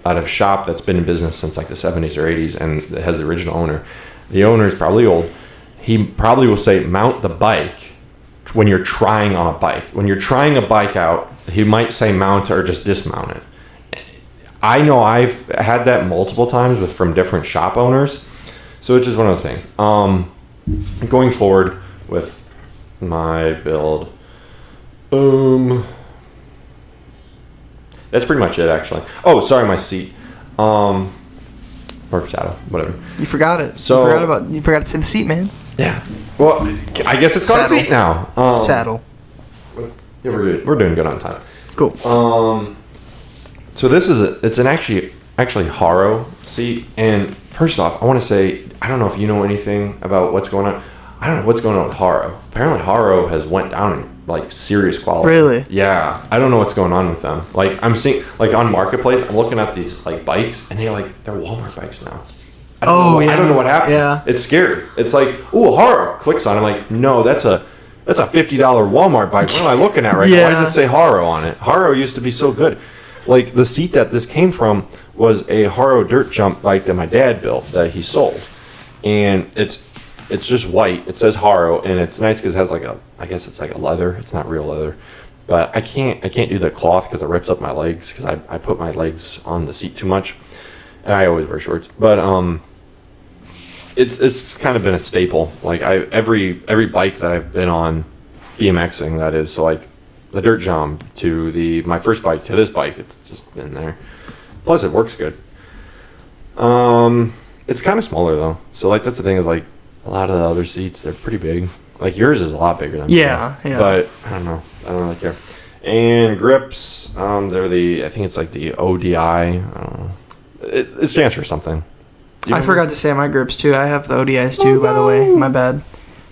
at a shop that's been in business since like the 70s or 80s and it has the original owner. The owner is probably old. He probably will say mount the bike when you're trying on a bike. When you're trying a bike out, he might say mount or just dismount it. I know I've had that multiple times from different shop owners. So it's just one of those things. Going forward with my build, that's pretty much it actually. Oh, sorry, my seat. Or saddle, whatever. You forgot it. So you forgot to say the seat, man. Yeah. Well, I guess it's called a seat now. Saddle. Yeah, we're good. We're doing good on time. Cool. So this is it's an actually Haro seat. And first off, I want to say I don't know if you know anything about what's going on. I don't know what's going on with Haro. Apparently, Haro has went down in like serious quality. Really? Yeah. I don't know what's going on with them. Like I'm seeing like on Marketplace, I'm looking at these like bikes, and they're Walmart bikes now. I don't know what happened. Yeah. It's scary. It's like, ooh, Haro. Clicks on it. I'm like, no, that's a $50 Walmart bike. What am I looking at right now? Why does it say Haro on it? Haro used to be so good. Like the seat that this came from was a Haro dirt jump bike that my dad built that he sold, and it's just white. It says Haro, and it's nice because it has I guess it's like a leather. It's not real leather, but I can't do the cloth because it rips up my legs because I put my legs on the seat too much, and I always wear shorts. But it's kind of been a staple. Like every bike that I've been on, BMXing that is. So like the dirt jump to my first bike to this bike, it's just been there. Plus it works good. It's kind of smaller though. So like that's the thing is like a lot of the other seats they're pretty big. Like yours is a lot bigger than mine. Yeah. But I don't know. I don't really care. And grips, they're I think it's like the ODI. I don't know. It stands for something. I forgot to say my grips too. I have the ODIs too, by the way. My bad.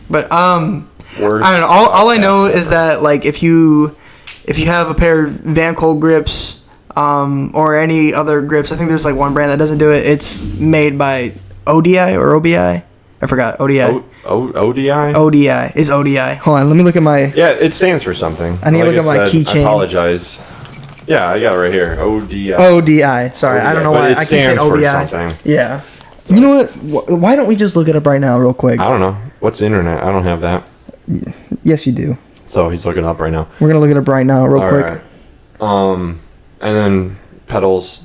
But I don't know. All I know is that like if you have a pair of Van Cole grips, or any other grips, I think there's like one brand that doesn't do it. It's made by ODI or OBI. I forgot. ODI. ODI? ODI. It's ODI. Hold on, let me look at my... Yeah, it stands for something. I need to look at my keychain. I apologize. Yeah, I got it right here. ODI. ODI. Sorry, ODI. I don't know why I keep saying ODI. Yeah. You know what? Why don't we just look it up right now real quick? I don't know. What's the internet? I don't have that. Yes, you do. So he's looking it up right now. We're going to look it up right now real quick. Right. And then pedals,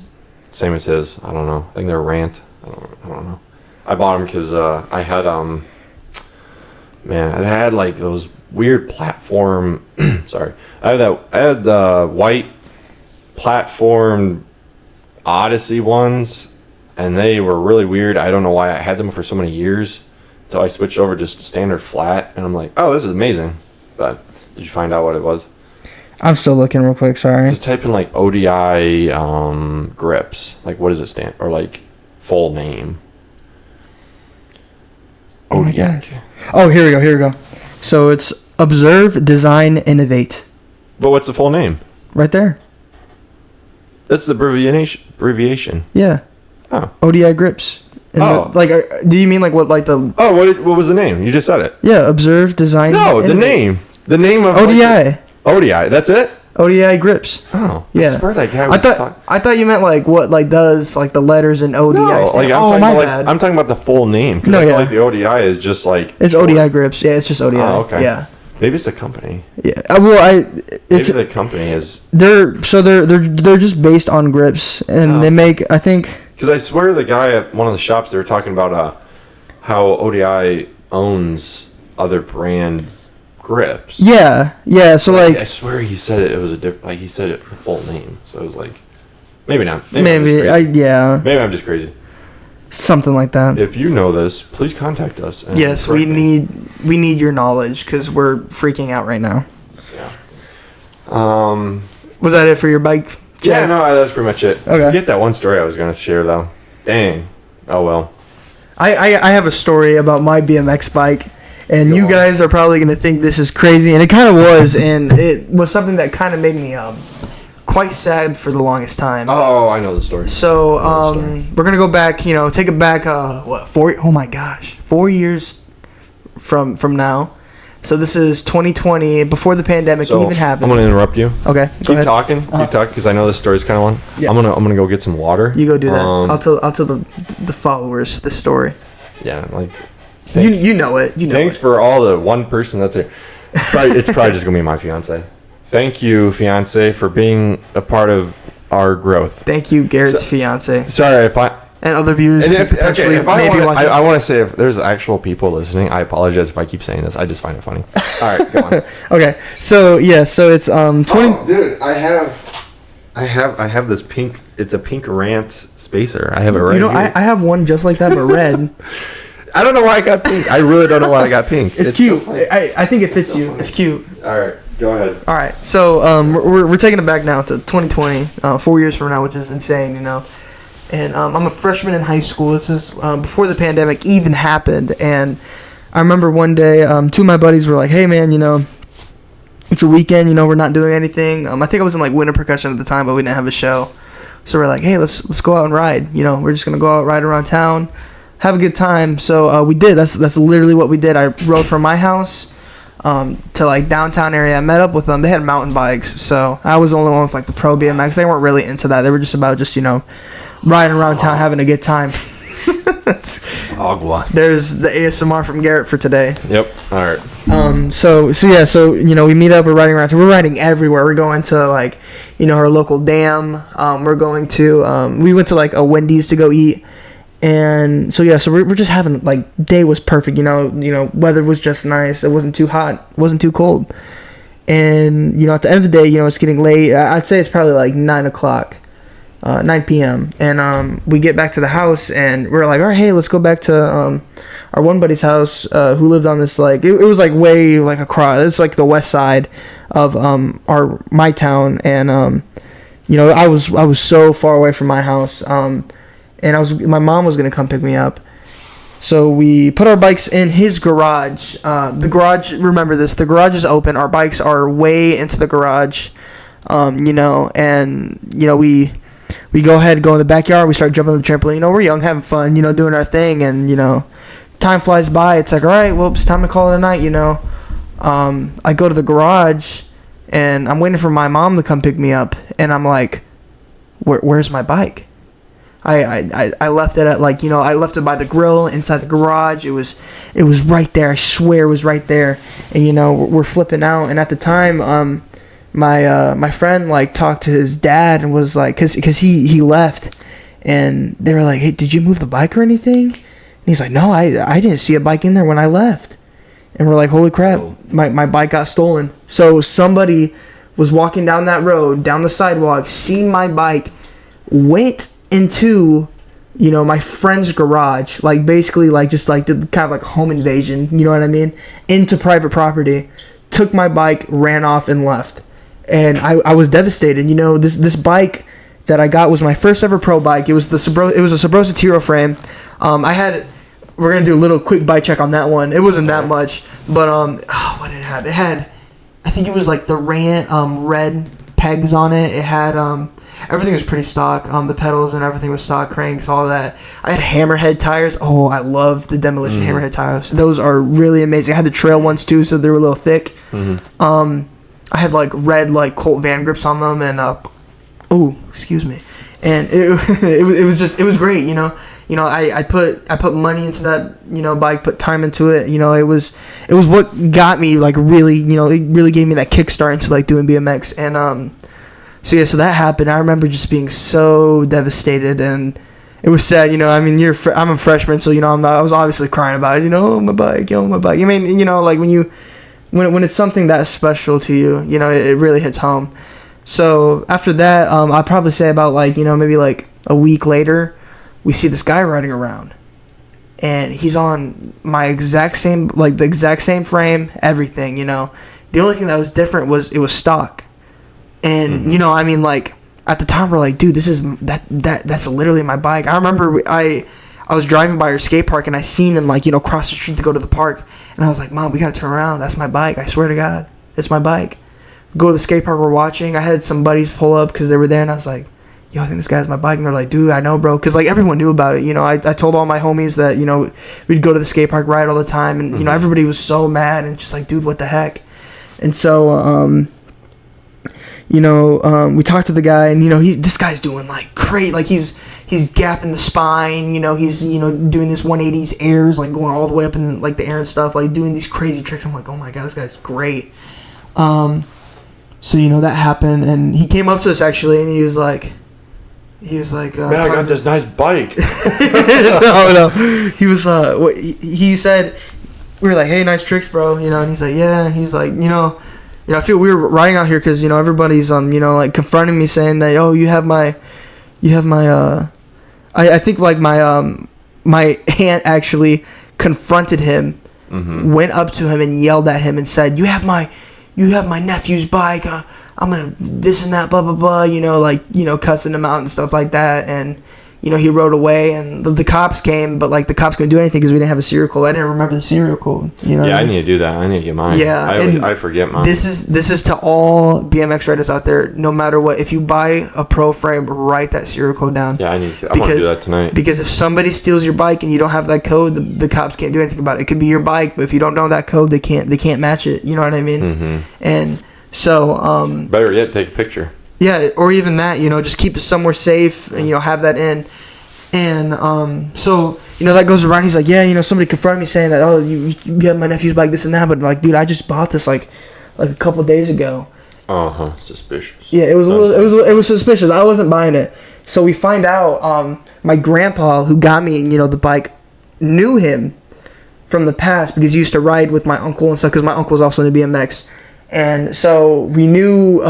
same as his. I don't know. I think they're Rant. I don't know. I bought them because I had I had like those weird platform. Sorry, I had the white platform Odyssey ones, and they were really weird. I don't know why I had them for so many years until I switched over just to standard flat, and I'm like, oh, this is amazing. But did you find out what it was? I'm still looking real quick. Sorry. Just type in like ODI grips. Like, what does it stand? Or like full name. Oh my God. Oh, here we go. So it's Observe, Design, Innovate. But what's the full name? Right there. That's the abbreviation. Yeah. Oh. ODI grips. And do you mean like what, like the... Oh, what was the name? You just said it. Yeah, Observe, Design, No, Innovate. the name. The name of... ODI. ODI, that's it? ODI grips. Oh. Yeah. I swear that guy was I thought you meant like what like does like the letters in ODI. No, like bad. I'm talking about the full name. No, I feel like the ODI is just like... It's short. ODI grips. Yeah, it's just ODI. Oh, okay. Yeah. Maybe it's the company. Yeah. Maybe the company is... They're just based on grips, and they make, I think... Because I swear the guy at one of the shops, they were talking about how ODI owns other brands' grips. Yeah. So like... I swear he said it was a different... Like, he said it the full name. So it was like... Maybe not. Maybe Maybe I'm just crazy. Something like that. If you know this, please contact us. Yes, we need your knowledge because we're freaking out right now. Yeah. Was that it for your bike? Chat? Yeah, no, that was pretty much it. Okay. Forget that one story I was gonna share though. Dang. Oh well. I have a story about my BMX bike, and you guys are probably gonna think this is crazy, and it kind of was, and it was something that kind of made me quite sad for the longest time. Oh, I know the story. So we're gonna go back, take it back 4 years from now. So this is 2020, before the pandemic even happened. I'm gonna interrupt you. Okay, Keep talking because I know this story's kind of long. Yeah. I'm gonna go get some water. You go do that. I'll tell the followers this story. Yeah, like you know it. Thanks for all the one person that's here. It's probably just gonna be my fiance. Thank you, fiance, for being a part of our growth. Thank you, Garrett's fiance. Sorry if I... And other viewers potentially maybe watching. I want to say, if there's actual people listening, I apologize if I keep saying this. I just find it funny. All right, go on. Okay, so it's 20... Oh, dude, I have this pink... It's a pink rant spacer. I have it right here. I have one just like that, but red. I don't know why I got pink. I really don't know why I got pink. It's cute. So I think it fits you. It's cute. All right. Go ahead. All right, so we're taking it back now to 2020, 4 years from now, which is insane, And I'm a freshman in high school. This is before the pandemic even happened. And I remember one day, two of my buddies were like, "Hey, man, it's a weekend. We're not doing anything." I think I was in like winter percussion at the time, but we didn't have a show. So we're like, "Hey, let's go out and ride. We're just gonna go out, ride around town, have a good time." So we did. That's literally what we did. I rode from my house to like downtown area. I met up with them. They had mountain bikes, so I was the only one with like the pro BMX. They weren't really into that. They were just about riding around town having a good time. Agua. There's the ASMR from Garrett for today. Yep. All right. So we meet up. We're riding around. We're riding everywhere. We're going to like our local dam. We're going to we went to like a Wendy's to go eat. And so we're just having like day was perfect. Weather was just nice. It wasn't too hot. It wasn't too cold. And at the end of the day, it's getting late. I'd say it's probably like 9 p.m. And we get back to the house and we're like, all right, hey, let's go back to our one buddy's house who lived on this like it was like way like across. It's like the west side of my town. And I was so far away from my house. And my mom was gonna come pick me up, so we put our bikes in his garage. The garage, remember this, the garage is open. Our bikes are way into the garage, and we go ahead, go in the backyard. We start jumping on the trampoline. We're young, having fun, doing our thing, and time flies by. It's like, all right, well, it's time to call it a night. I go to the garage, and I'm waiting for my mom to come pick me up, and I'm like, where's my bike? I left it at I left it by the grill inside the garage. It was right there. I swear it was right there. And we're flipping out. And at the time, my friend talked to his dad and was like, cause he left, and they were like, "Hey, did you move the bike or anything?" And he's like, "No, I didn't see a bike in there when I left." And we're like, "Holy crap, my bike got stolen." So somebody was walking down that road, down the sidewalk, seen my bike, went into, you know, my friend's garage, like basically like just like the kind of like home invasion, you know what I mean, into private property, took my bike, ran off and left. And I was devastated. You know, this bike that I got was my first ever pro bike. It was a Sabrosa Tiro frame. We're gonna do a little quick bike check on that one. It wasn't that much, but what did it have? It had, I think it was like the red pegs on it. It had everything was pretty stock. The pedals and everything was stock, cranks, all that. I had hammerhead tires. Oh, I love the Demolition hammerhead tires. Those are really amazing. I had the trail ones too, so they were a little thick. I had like red like Colt Van grips on them, and excuse me. And it was great, you know. I put money into that, you know, bike, put time into it. You know, it was what got me like really, you know, it really gave me that kickstart into like doing BMX. And so that happened. I remember just being so devastated, and it was sad. You know, I mean, I'm a freshman, so you know, I was obviously crying about it. You know, my bike. I mean, you know, like when it's something that special to you, you know, it really hits home. So after that, I'd probably say about like, you know, maybe like a week later, we see this guy riding around, and he's on my exact same frame, everything, you know. The only thing that was different was it was stock. And you know, I mean, like at the time we're like, dude, that's literally my bike. I remember I was driving by our skate park, and I seen him like, you know, cross the street to go to the park, and I was like, Mom, we gotta turn around. That's my bike. I swear to God, it's my bike. Go to the skate park, we're watching. I had some buddies pull up because they were there, and I was like, yo, I think this guy's my bike. And they're like, dude, I know, bro, because like everyone knew about it. You know, I told all my homies that, you know, we'd go to the skate park ride all the time, and you know, everybody was so mad and just like, dude, what the heck. And so you know, we talked to the guy, and you know, this guy's doing like great, like he's gapping the spine, you know, he's, you know, doing this 180s airs, like going all the way up in like the air and stuff, like doing these crazy tricks. I'm like, oh my God, this guy's great. So you know, that happened, and he came up to us actually, and he was like man, I got this nice bike. no, he was he said, we were like, hey, nice tricks, bro, you know. And he's like, yeah. And he's like, you know, I feel we were riding out here because, you know, everybody's you know, like confronting me, saying that, oh, you have my I think like my aunt actually confronted him, went up to him and yelled at him and said, you have my nephew's bike, I'm gonna this and that, blah blah blah, you know, like, you know, cussing him out and stuff like that. And you know, he rode away, and the cops came, but like the cops couldn't do anything because we didn't have a serial code. I didn't remember the serial code, you know. Yeah, I need to do that. I need to get mine. Yeah, I forget mine. This is to all BMX riders out there. No matter what, if you buy a pro frame, write that serial code down. Yeah, I need to. I'm gonna do that tonight. Because if somebody steals your bike and you don't have that code, the cops can't do anything about it. It could be your bike, but if you don't know that code, they can't match it. You know what I mean? And so better yet, take a picture. Yeah, or even that, you know, just keep it somewhere safe, and you know, have that in. And so, you know, that goes around. He's like, yeah, you know, somebody confronted me saying that, oh, you have my nephew's bike, this and that. But like, dude, I just bought this like a couple days ago. Suspicious. Yeah, it was suspicious. I wasn't buying it. So we find out my grandpa, who got me, you know, the bike, knew him from the past because he used to ride with my uncle and stuff, because my uncle was also into BMX. And so we knew,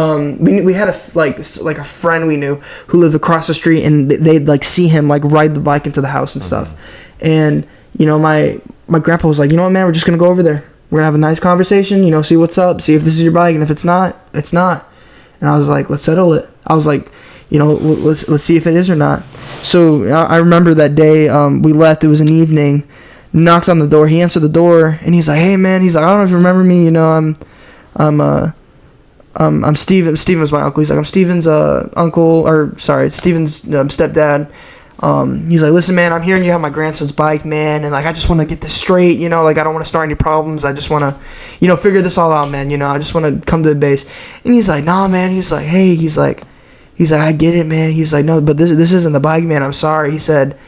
we had a friend we knew who lived across the street, and they'd like see him like ride the bike into the house and stuff. And you know, my grandpa was like, you know what, man, we're just gonna go over there. We're gonna have a nice conversation, you know, see what's up, see if this is your bike, and if it's not, it's not. And I was like, let's settle it. I was like, you know, let's see if it is or not. So I remember that day, we left. It was an evening. Knocked on the door. He answered the door, and he's like, hey man, he's like, I don't know if you remember me, you know, I'm Steven. Steven was my uncle. He's like, I'm Steven's Steven's stepdad. He's like, listen, man, I'm hearing you have my grandson's bike, man, and like, I just want to get this straight, you know, like, I don't want to start any problems. I just want to, you know, figure this all out, man. You know, I just want to come to the base. And he's like, nah, man. He's like, hey, he's like, I get it, man. He's like, no, but this isn't the bike, man. I'm sorry. He said,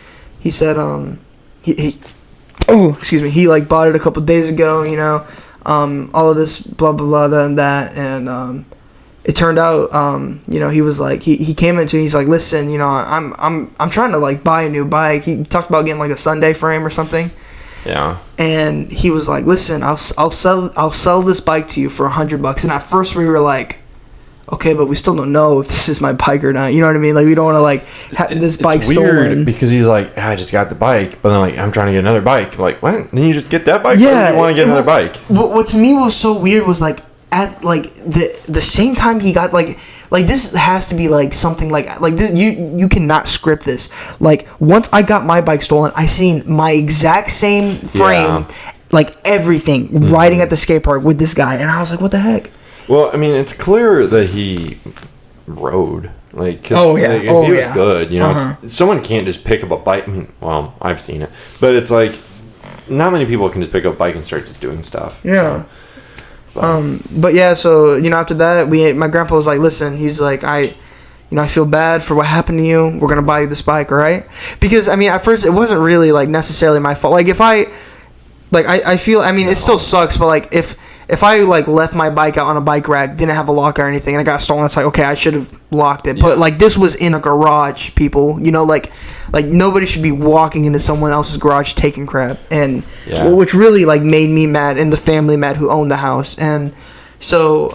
excuse me. He like bought it a couple days ago, you know. All of this blah blah blah that, and it turned out, you know, he was like, he came into, he's like, listen, you know, I'm trying to like buy a new bike. He talked about getting like a Sunday frame or something. Yeah. And he was like, listen, I'll sell this bike to you for $100. And at first we were like, okay, but we still don't know if this is my bike or not. You know what I mean? Like, we don't want to, like, have this bike it's weird stolen. because he's like, I just got the bike, but then, like, I'm trying to get another bike. I'm like, what? Then you just get that bike? Yeah. Why do you want to get another bike? What to me was so weird was, like, at, like, the same time he got, like, this has to be, like, something like this, you cannot script this. Like, once I got my bike stolen, I seen my exact same frame, like, everything, riding at the skate park with this guy, and I was like, what the heck? Well, I mean, it's clear that he rode. Like, if he was good, you know, someone can't just pick up a bike. I mean, well, I've seen it, but it's like not many people can just pick up a bike and start just doing stuff. Yeah. But yeah, so, you know, after that, my grandpa was like, listen, he's like, I feel bad for what happened to you. We're gonna buy you this bike, all right? Because I mean, at first, it wasn't really like necessarily my fault. Like, if I feel, I mean, it still sucks, but like if I, like, left my bike out on a bike rack, didn't have a lock or anything, and it got stolen, it's like, okay, I should have locked it. But, like, this was in a garage, people. You know, like nobody should be walking into someone else's garage taking crap. And, which really, like, made me mad and the family mad who owned the house. And so,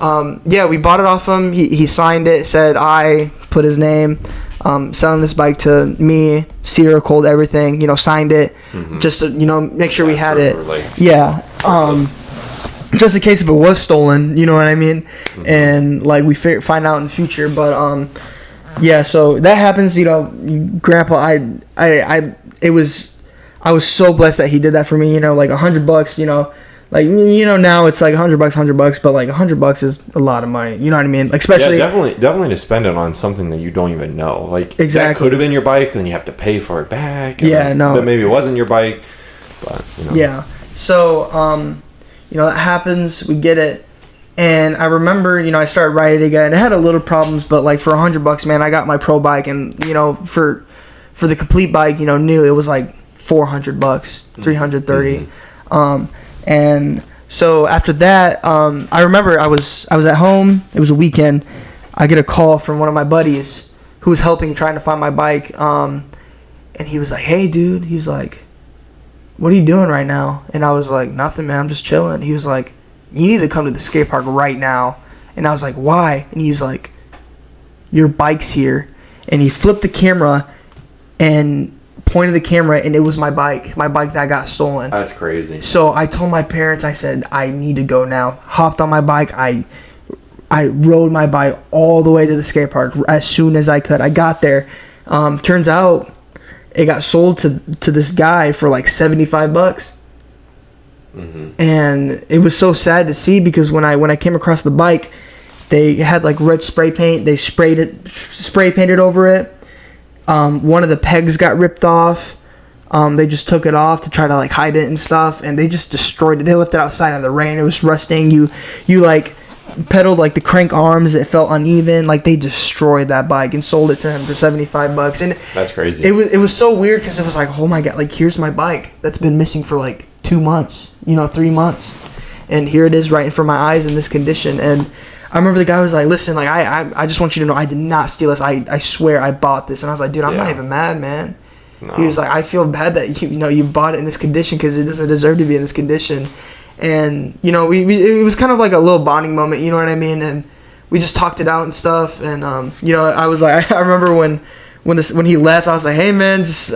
we bought it off him. He signed it, said I put his name, selling this bike to me, serial code everything, you know, signed it, just to, you know, make sure we had it. Just in case if it was stolen, you know what I mean? And, like, we find out in the future. But, so that happens, you know, Grandpa, I was so blessed that he did that for me, you know, like, $100, you know, like, you know, now it's like $100, but, like, $100 is a lot of money, you know what I mean? Like, especially... Yeah, definitely to spend it on something that you don't even know. Like, exactly. That could have been your bike, then you have to pay for it back. No. But maybe it wasn't your bike, but, you know. Yeah, so, you know, that happens, we get it, and I remember, you know, I started riding again. It had a little problems, but, like, for $100, man, I got my pro bike, and, you know, for the complete bike, you know, new, it was like $400, $330, and so after that, I remember I was at home, it was a weekend, I get a call from one of my buddies who was helping, trying to find my bike, and he was like, hey, dude, he's like, what are you doing right now? And I was like, nothing, man, I'm just chilling. He was like, you need to come to the skate park right now. And I was like, why? And he's like, your bike's here. And he flipped the camera and pointed the camera, and it was my bike that got stolen. That's crazy. So I told my parents, I said, I need to go now. Hopped on my bike. I rode my bike all the way to the skate park as soon as I could. I got there. Turns out it got sold to this guy for like $75. And it was so sad to see, because when I came across the bike, they had like red spray paint. They spray painted over it. One of the pegs got ripped off. They just took it off to try to like hide it and stuff, and they just destroyed it. They left it outside in the rain. It was rusting. You like pedaled like the crank arms, it felt uneven. Like, they destroyed that bike and sold it to him for $75. And that's crazy. It was so weird, because it was like, oh my god, like, here's my bike that's been missing for like 2 months, you know, 3 months, and here it is right in front of my eyes in this condition. And I remember the guy was like, listen, like, I just want you to know, I did not steal this. I swear I bought this. And I was like, dude, I'm not even mad, man. No. He was like, I feel bad that you bought it in this condition, because it doesn't deserve to be in this condition. And, you know, it was kind of like a little bonding moment, you know what I mean? And we just talked it out and stuff. And, you know, I was like, I remember when he left, I was like, hey, man, just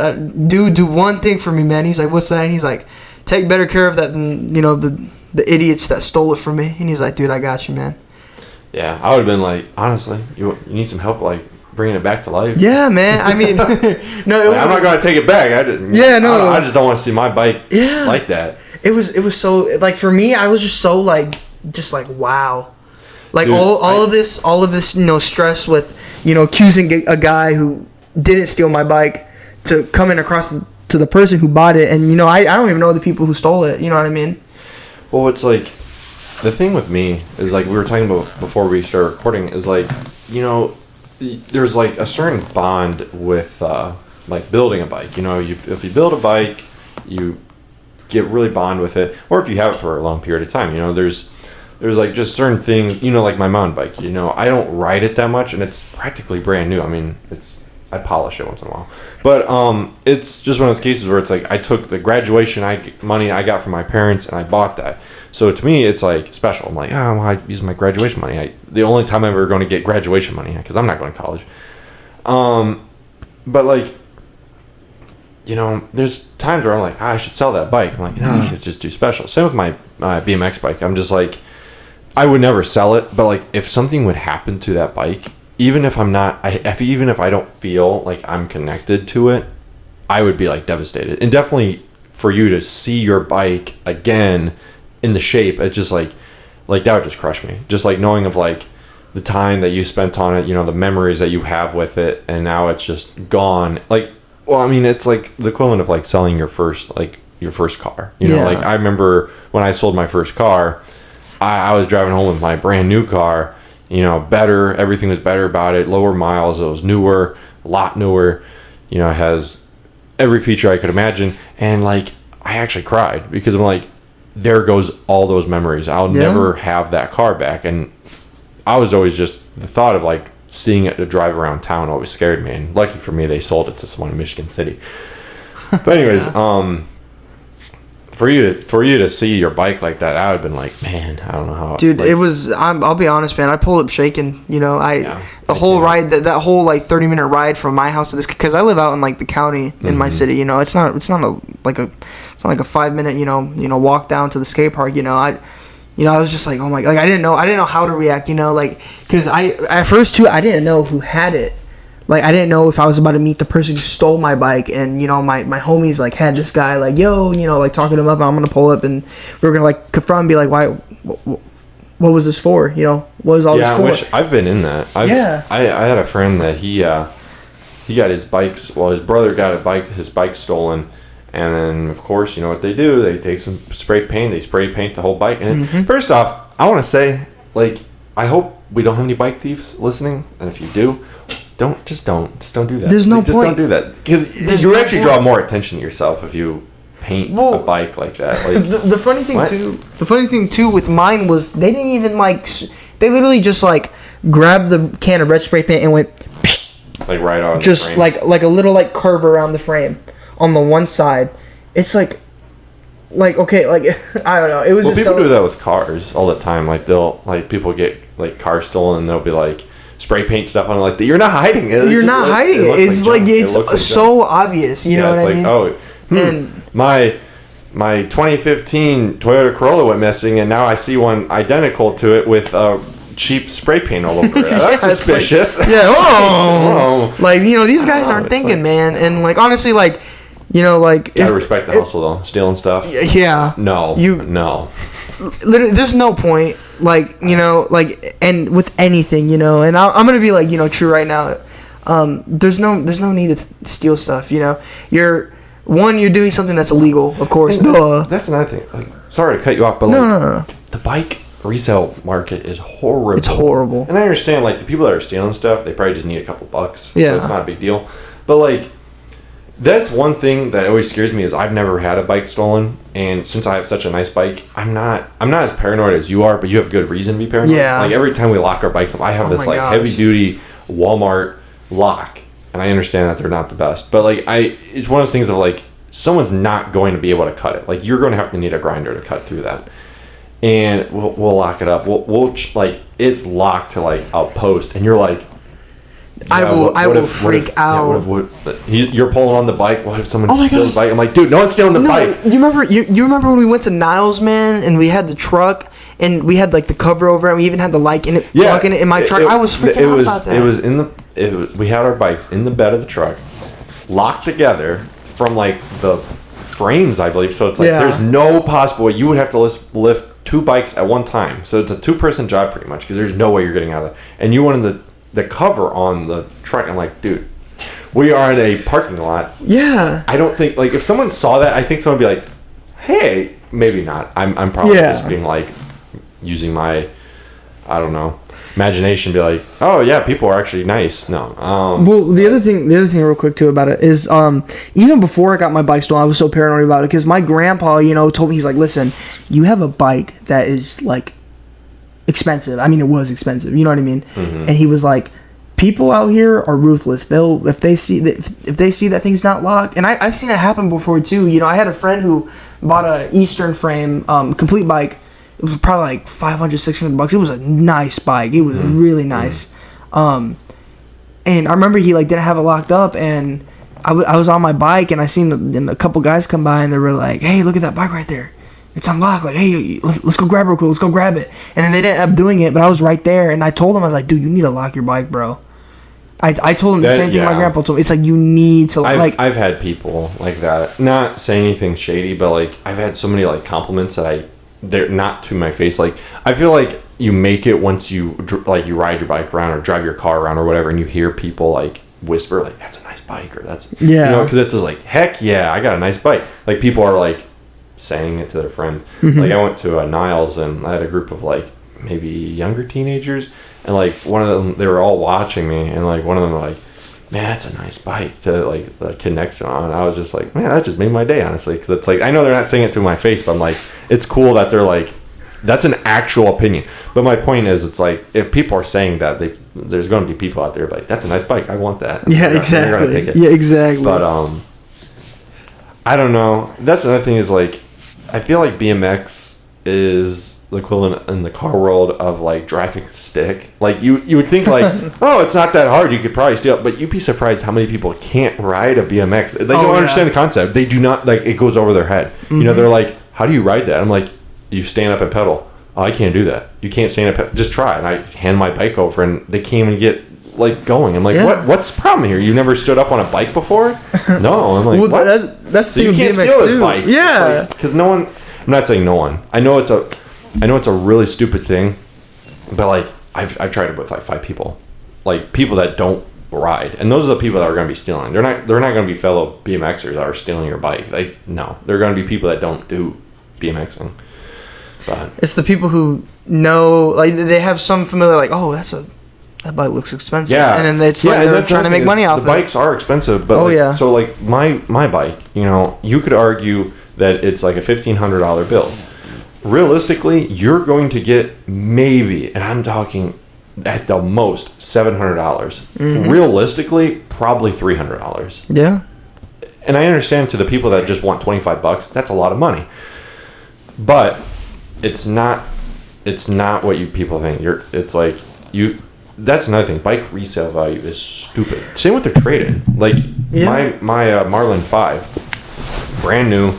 do one thing for me, man. He's like, what's that? And he's like, take better care of that than, you know, the idiots that stole it from me. And he's like, dude, I got you, man. Yeah, I would have been like, honestly, you need some help, like, bringing it back to life. Yeah, man. I mean, no, like, I'm not gonna take it back. I just don't want to see my bike like that. It was so, like, for me, I was just so like wow, like, dude, all of this, you know, stress with, you know, accusing a guy who didn't steal my bike to coming across to the person who bought it, and, you know, I don't even know the people who stole it. You know what I mean? Well, it's like, the thing with me is, like, we were talking about before we started recording, is like, you know, there's like a certain bond with like building a bike. You know, if you build a bike, you get really bond with it, or if you have it for a long period of time. You know, there's like just certain things. You know, like my mountain bike. You know, I don't ride it that much, and it's practically brand new. I mean, it's I polish it once in a while. But it's just one of those cases where it's like I took the graduation money I got from my parents and I bought that. So to me, it's like special. I'm like, oh, well, I use my graduation money. The only time I'm ever going to get graduation money, because I'm not going to college. But like, you know, there's times where I'm like, I should sell that bike. I'm like, no, it's just too special. Same with my BMX bike. I'm just like, I would never sell it. But like, if something would happen to that bike, even if even if I don't feel like I'm connected to it, I would be like devastated. And definitely for you to see your bike again in the shape, it's just like that would just crush me. Just like knowing of like the time that you spent on it, you know, the memories that you have with it, and now it's just gone. Like, well, I mean, it's like the equivalent of like selling your first car. You know, like I remember when I sold my first car, I was driving home with my brand new car. You know, better, everything was better about it, lower miles, it was newer, a lot newer, you know, it has every feature I could imagine, and like, I actually cried, because I'm like, there goes all those memories, I'll never have that car back. And I was always just, the thought of like, seeing it to drive around town always scared me, and luckily for me, they sold it to someone in Michigan City. But anyways, For you to see your bike like that, I would have been like, man, I don't know how. Dude, like, it was. I'll be honest, man. I pulled up shaking. You know, the whole ride, that whole like 30-minute ride from my house to this, because I live out in like the county in my city. You know, it's not like a 5-minute walk down to the skate park. I was just like, oh my, like I didn't know how to react. You know, like, because at first too, I didn't know who had it. Like, I didn't know if I was about to meet the person who stole my bike, and, you know, my homies, like, had this guy, like, yo, you know, like, talking to him up, and I'm gonna pull up, and we were gonna, like, confront and be like, why, what was this for, you know, what was all this for? Which I've been in that. I had a friend that he got his bikes, well, his brother got his bike stolen, and then, of course, you know what they do, they take some spray paint, they spray paint the whole bike, and first off, I want to say, like, I hope we don't have any bike thieves listening, and if you do, Just don't do that. There's no point. Just don't do that, because you actually draw more attention to yourself if you paint a bike like that. Like, the funny thing too with mine was they didn't even they literally just like grabbed the can of red spray paint and went like right on just the frame. like a little like curve around the frame on the one side. It's like okay, like I don't know. It was just people do that with cars all the time. Like people get like cars stolen and they'll be like, spray paint stuff on it like that. You're not hiding it. You're not hiding it. It's like it's so obvious. You know what I mean? And my 2015 Toyota Corolla went missing, and now I see one identical to it with cheap spray paint all over it. That's suspicious. Like, like, you know, these guys aren't thinking, man. And like, honestly, like, you know, like, gotta respect the hustle though. Stealing stuff. Yeah. No. Literally, there's no point. Like, you know, like, and with anything, you know, and I'm gonna be like, you know, true right now. There's no need to steal stuff. You know, you're doing something that's illegal, of course. That's another thing. Like, sorry to cut you off, but no. The bike resale market is horrible. It's horrible. And I understand, like, the people that are stealing stuff, they probably just need a couple bucks. Yeah. So it's not a big deal. But like, that's one thing that always scares me is I've never had a bike stolen, and since I have such a nice bike, I'm not as paranoid as you are, but you have good reason to be paranoid. Yeah. Like, every time we lock our bikes up, I have this heavy duty Walmart lock, and I understand that they're not the best, but like it's one of those things of like, someone's not going to be able to cut it. Like, you're going to have to need a grinder to cut through that, and we'll lock it up. We'll like, it's locked to like a post, and you're like, I will freak out. You're pulling on the bike. What if someone steals the bike? I'm like, dude, no one's stealing the bike. You remember when we went to Niles, man, and we had the truck and we had like the cover over it, and we even had the light in it, plug in it in my truck. I was freaking out about that. We had our bikes in the bed of the truck, locked together from like the frames, I believe. So it's like there's no possible way. You would have to lift two bikes at one time. So it's a 2-person job pretty much, because there's no way you're getting out of that. And you wanted the cover on the truck. I'm like, dude, we are in a parking lot. Yeah. I don't think, like, if someone saw that, I think someone would be like, hey, maybe not. I'm probably just being like, using my, I don't know, imagination, be like, oh yeah, people are actually nice. No. Well, the other thing real quick too about it is, even before I got my bike stolen, I was so paranoid about it, because my grandpa, you know, told me, he's like, listen, you have a bike that is like expensive. I mean, it was expensive, you know what I mean? And he was like, people out here are ruthless. They'll if they see that thing's not locked, and I've seen it happen before too. You know, I had a friend who bought a Eastern frame complete bike. It was probably like $500-$600. It was a nice bike. It was really nice. And I remember he like didn't have it locked up, and I was on my bike, and I seen a couple guys come by, and they were like, "Hey, look at that bike right there. It's unlocked. Like, hey, let's go grab it real quick. Let's go grab it." And then they didn't end up doing it, but I was right there, and I told them, I was like, "Dude, you need to lock your bike, bro." I told him the same thing my grandpa told me. It's like, you need to I've had people like that, not saying anything shady, but like I've had so many like compliments that they're not to my face. Like, I feel like you make it once you you ride your bike around or drive your car around or whatever, and you hear people like whisper like, "That's a nice bike," or "That's," you know, because it's just like, heck yeah, I got a nice bike. Like, people are like saying it to their friends. Like, I went to Niles, and I had a group of like maybe younger teenagers, and like one of them, they were all watching me, and like one of them were like, "Man, that's a nice bike," to like the connection on. And I was just like, man, that just made my day, honestly, because it's like, I know they're not saying it to my face, but I'm like, it's cool that they're like, that's an actual opinion. But my point is, it's like, if people are saying that, there's going to be people out there like, "That's a nice bike, I want that." Yeah, exactly. They're going to take it. Yeah, exactly. But I don't know. That's another thing is like, I feel like BMX is the equivalent in the car world of like driving a stick. Like, you would think like, oh, it's not that hard, you could probably steal it, but you'd be surprised how many people can't ride a BMX. They don't understand the concept. They do not, like, it goes over their head. You know, they're like, "How do you ride that?" I'm like, "You stand up and pedal." "Oh, I can't do that." "You can't stand up, just try." And I hand my bike over, and they can't even get like going. I'm like, what's the problem here? You never stood up on a bike before? No. I'm like, what? That's so you can't BMX steal this too. bike. Yeah, because no one, I'm not saying no one, I know it's a really stupid thing, but like I've tried it with like 5 people, like people that don't ride, and those are the people that are going to be stealing. They're not going to be fellow BMXers that are stealing your bike. They're going to be people that don't do BMXing. But it's the people who know, like, they have some familiar, like, "Oh, that bike looks expensive." Yeah, and then it's like they're trying to make money off it. The bikes are expensive, but so like my bike, you know, you could argue that it's like a $1,500 build. Realistically, you're going to get maybe, and I'm talking at the most, $700. Realistically, probably $300. Yeah. And I understand, to the people that just want $25, that's a lot of money. But it's not what you people think. It's like you. That's another thing. Bike resale value is stupid. Same with the trade-in. Like my Marlin 5, brand new.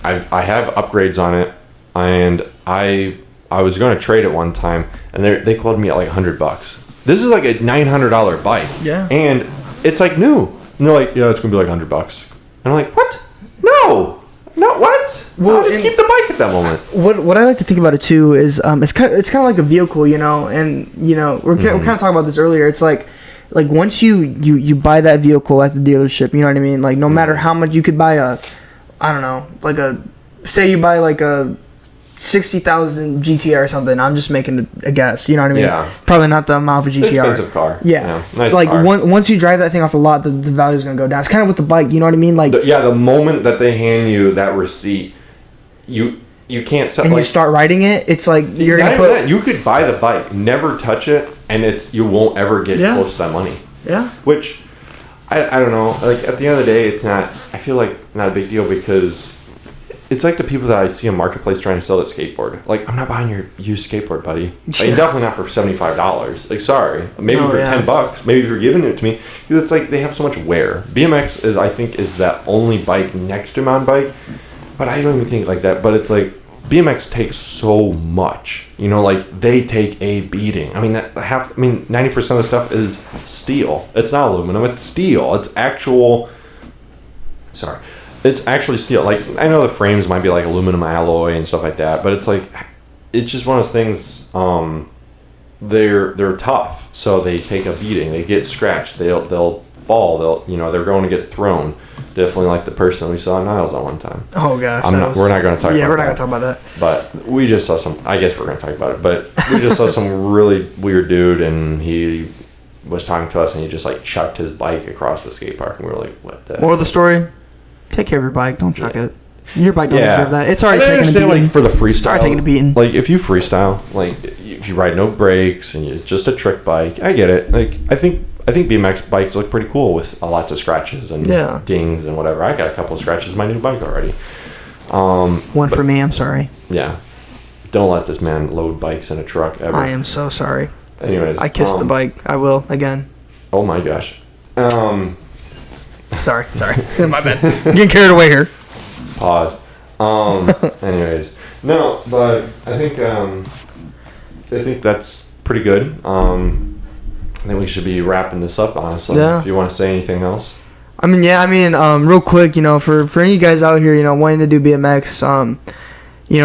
I have upgrades on it, and I was going to trade it one time, and they quoted me at like $100. This is like a $900 bike. Yeah. And it's like new. And they're like, "Yeah, it's gonna be like $100." And I'm like, what? No. No, what? Well, I'll just keep the bike at that moment. What I like to think about it too is it's kind of like a vehicle, you know, and you know we're kind of talking about this earlier. It's like once you buy that vehicle at the dealership, you know what I mean? Like, no matter how much you could buy say you buy like a 60,000 GTR or something. I'm just making a guess. You know what I mean? Yeah. Probably not the amount of a GTR. Expensive car. Yeah. Nice like car. Once you drive that thing off the lot, the value is gonna go down. It's kind of with the bike. You know what I mean? Like, the moment that they hand you that receipt, you can't sell. And you start riding it. It's like you're gonna put. That, you could buy the bike, never touch it, and you won't ever get close to that money. Yeah. Which I don't know. Like, at the end of the day, it's not. I feel like not a big deal, because it's like the people that I see on Marketplace trying to sell that skateboard. Like, I'm not buying your used skateboard, buddy. Like, definitely not for $75. Like, sorry. Maybe for $10. Maybe if you're giving it to me. Because it's like they have so much wear. BMX I think is that only bike next to mountain bike. But I don't even think like that. But it's like, BMX takes so much. You know, like, they take a beating. I mean, 90% of the stuff is steel. It's not aluminum. It's steel. It's actual. Sorry. It's actually steel. Like, I know the frames might be like aluminum alloy and stuff like that, but it's like, it's just one of those things. They're tough, so they take a beating. They get scratched. They'll fall. They're going to get thrown. Definitely like the person we saw at Niles at one time. Oh gosh, we're not going to talk. Yeah, we're not going to talk about that. But we just saw some. I guess we're going to talk about it. But we just saw some really weird dude, and he was talking to us, and he just like chucked his bike across the skate park, and we were like, "What the?" Moral of the story: take care of your bike. Don't chuck it. Your bike don't deserve that. It's already taking a beating. Like, for the freestyle, taking a beating. Like, if you freestyle, like, if you ride no brakes and it's just a trick bike, I get it. Like I think BMX bikes look pretty cool with lots of scratches and dings and whatever. I got a couple of scratches on my new bike already. One for me. I'm sorry. Yeah. Don't let this man load bikes in a truck ever. I am so sorry. Anyways, I kissed the bike. I will again. Oh my gosh. Sorry. My bad. I'm getting carried away here. Pause. Anyways, no, but I think that's pretty good. I think we should be wrapping this up, honestly. Yeah. If you want to say anything else. Real quick, for any of you guys out here, wanting to do BMX,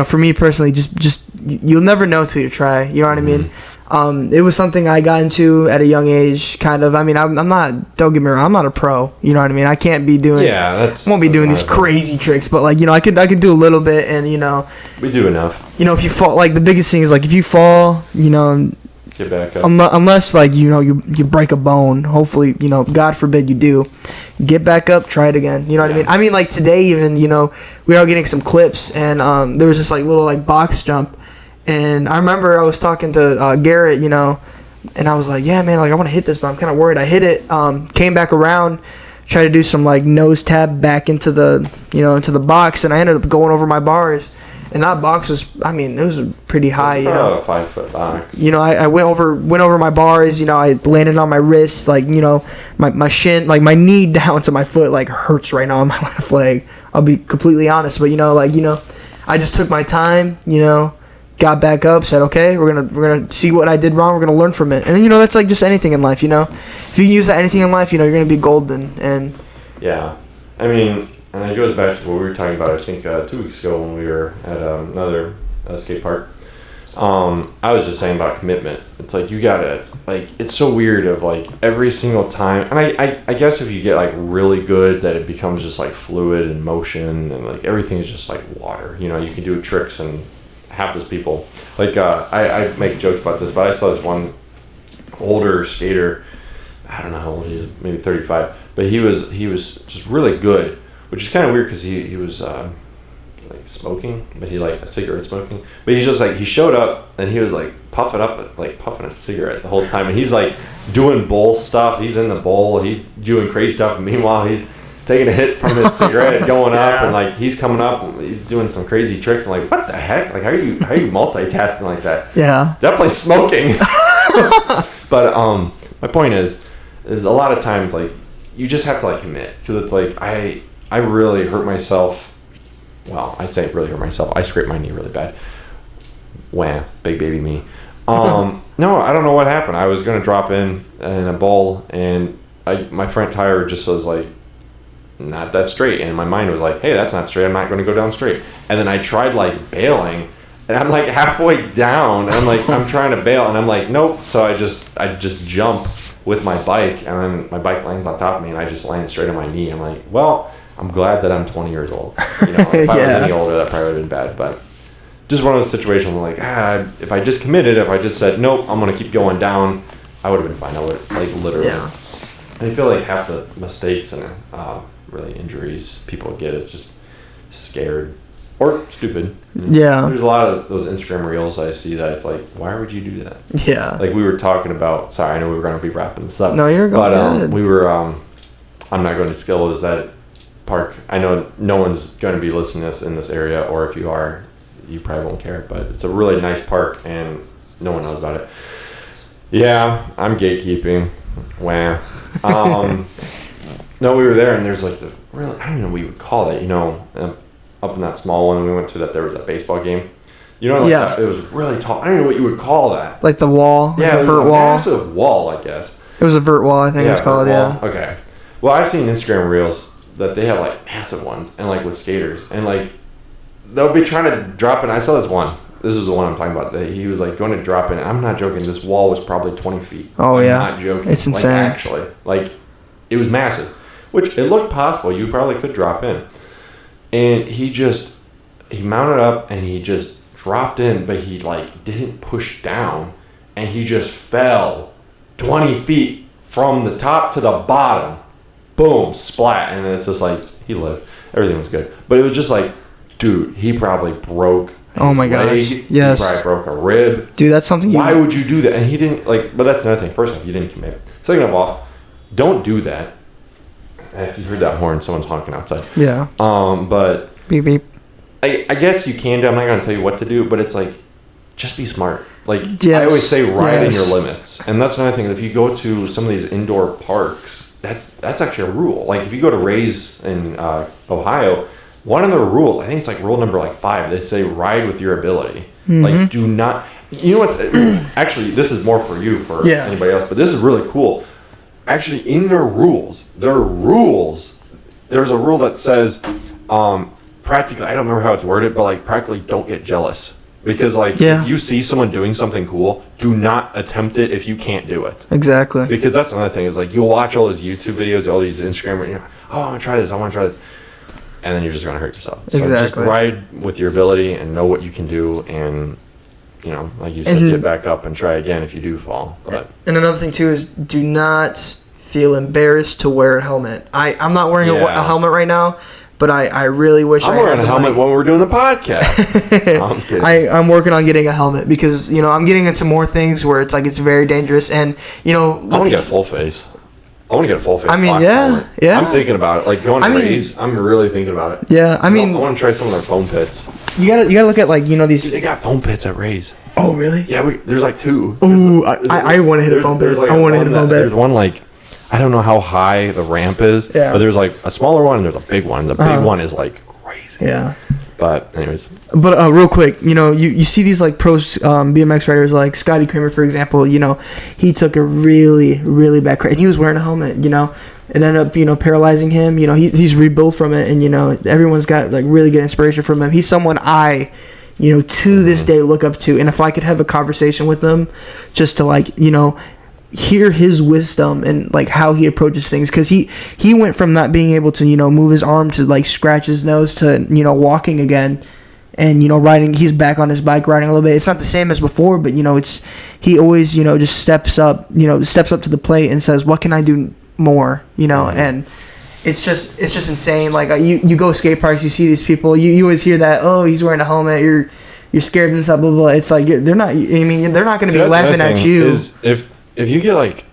for me personally, just you'll never know till you try. You know what I mean? It was something I got into at a young age, kind of. I'm not. Don't get me wrong. I'm not a pro. You know what I mean? I can't be doing. Yeah, won't be doing these crazy tricks, but I could do a little bit, and we do enough. If you fall, the biggest thing is if you fall, get back up. Unless you break a bone. Hopefully, God forbid you do. Get back up, try it again. You know what I mean? Today even, we were all getting some clips, and there was this little box jump. And I remember I was talking to Garrett, and I was like, yeah, man, I want to hit this, but I'm kind of worried. I hit it, came back around, tried to do some nose tab back into the, into the box, and I ended up going over my bars. And that box was, it was pretty high. It's about a 5 foot box. I went over my bars. I landed on my wrist, my shin, my knee down to my foot, hurts right now on my left leg. I'll be completely honest, but I just took my time. Got back up, said, okay, we're gonna see what I did wrong. We're gonna learn from it, and then that's just anything in life. If you use that anything in life, you're gonna be golden. And yeah, and it goes back to what we were talking about. I think 2 weeks ago when we were at another skate park. I was just saying about commitment. It's you gotta it's so weird of every single time, and I guess if you get really good, that it becomes just fluid and motion, and everything is just water. You can do tricks and half those people I make jokes about this, but I saw this one older skater. I don't know how old he is, maybe 35, but he was just really good, which is kind of weird because he was smoking, but he a cigarette smoking, but he's just he showed up and he was puffing a cigarette the whole time, and he's doing bowl stuff. He's in the bowl, he's doing crazy stuff, and meanwhile he's taking a hit from his cigarette, going up, and he's coming up, and he's doing some crazy tricks. I'm what the heck? How are you multitasking like that? Yeah, definitely smoking. But my point is a lot of times you just have to commit, because it's I really hurt myself. Well, I say really hurt myself. I scraped my knee really bad. Wham, big baby me. No, I don't know what happened. I was gonna drop in a bowl, and my front tire just was not that straight, and my mind was hey, that's not straight, I'm not going to go down straight. And then I tried bailing, and I'm halfway down, and I'm trying to bail, and I'm nope. So I just jump with my bike, and then my bike lands on top of me, and I just land straight on my knee. I'm well, I'm glad that I'm 20 years old. If I was any older, that probably would have been bad. But just one of those situations where if I just committed, if I just said nope, I'm going to keep going down, I would have been fine. I would literally. Yeah. I feel half the mistakes and really injuries people get is just scared or stupid. Yeah. There's a lot of those Instagram reels I see that it's why would you do that? Yeah. We were talking about, sorry, I know we were going to be wrapping this up. No, you're going But we were, I'm not going to disclose that park. I know no one's going to be listening to this in this area, or if you are, you probably won't care, but it's a really nice park and no one knows about it. Yeah, I'm gatekeeping. Wham. No, we were there, and there's the really, I don't even know what you would call that. Up in that small one we went to, that there was a baseball game. It was really tall. I don't know what you would call that. The wall. Yeah, it was a vert wall. massive wall, I guess. It was a vert wall, I think it's called. Yeah. Okay. Well, I've seen Instagram reels that they have massive ones, and with skaters, and they'll be trying to drop in. I saw this one. This is the one I'm talking about. That he was going to drop in. I'm not joking. This wall was probably 20 feet. Oh, yeah. I'm not joking. It's insane. Actually, it was massive, which it looked possible. You probably could drop in. And he mounted up and he just dropped in, but he didn't push down, and he just fell 20 feet from the top to the bottom. Boom, splat. And it's just he lived. Everything was good. But it was just dude, he probably broke Oh my gosh. Yes. He probably broke a rib. Dude, that's something Why would you do that? And he didn't, but that's another thing. First off, you didn't commit it. Second of all, don't do that. And if you heard that horn, someone's honking outside. Yeah. But beep beep. I guess you can do. I'm not going to tell you what to do, but it's like, just be smart. Like, yes. I always say, ride in your limits. And that's another thing. If you go to some of these indoor parks, that's actually a rule. Like, if you go to Ray's in Ohio, one of the rules, I think it's like rule number 5, they say ride with your ability. Mm-hmm. Like, do not, you know what, actually, this is more for you, for anybody else, but this is really cool. Actually, in their rules, there's a rule that says, practically, I don't remember how it's worded, but like practically don't get jealous. Because if you see someone doing something cool, do not attempt it if you can't do it. Exactly. Because that's another thing is you'll watch all these YouTube videos, all these Instagram, and you're like, oh, I want to try this, and then you're just going to hurt yourself. So just ride with your ability and know what you can do, and like you said, get back up and try again if you do fall. But and another thing too is do not feel embarrassed to wear a helmet. I'm not wearing a helmet right now. But I really wish I'm wearing a helmet when we're doing the podcast. No, I'm kidding. I'm working on getting a helmet because, I'm getting into more things where it's it's very dangerous. And, I want to get a full face. I mean, yeah. I'm thinking about it. Going to Rays, I'm really thinking about it. Yeah, I want to try some of their foam pits. You gotta look at, these... Dude, they got foam pits at Rays. Oh, really? Yeah, there's 2. Ooh, I want to hit a foam pit. I want to hit a foam pit. There's one, I don't know how high the ramp is, but there's a smaller one and there's a big one. The big one is crazy. Yeah. But anyways. But real quick, you see these pro BMX riders like Scotty Kramer, for example. He took a really, really bad crash. And he was wearing a helmet. It ended up paralyzing him. He's rebuilt from it, and everyone's got really good inspiration from him. He's someone I to this day look up to. And if I could have a conversation with him, just to hear his wisdom and how he approaches things, because he went from not being able to move his arm to scratch his nose to walking again, and riding. He's back on his bike riding a little bit. It's not the same as before, but he always just steps up to the plate and says, what can I do more, and it's just insane. You go skate parks, you see these people, you always hear that, oh, he's wearing a helmet, you're scared of this, blah blah blah. It's they're not, they're not going to be laughing at you. If you get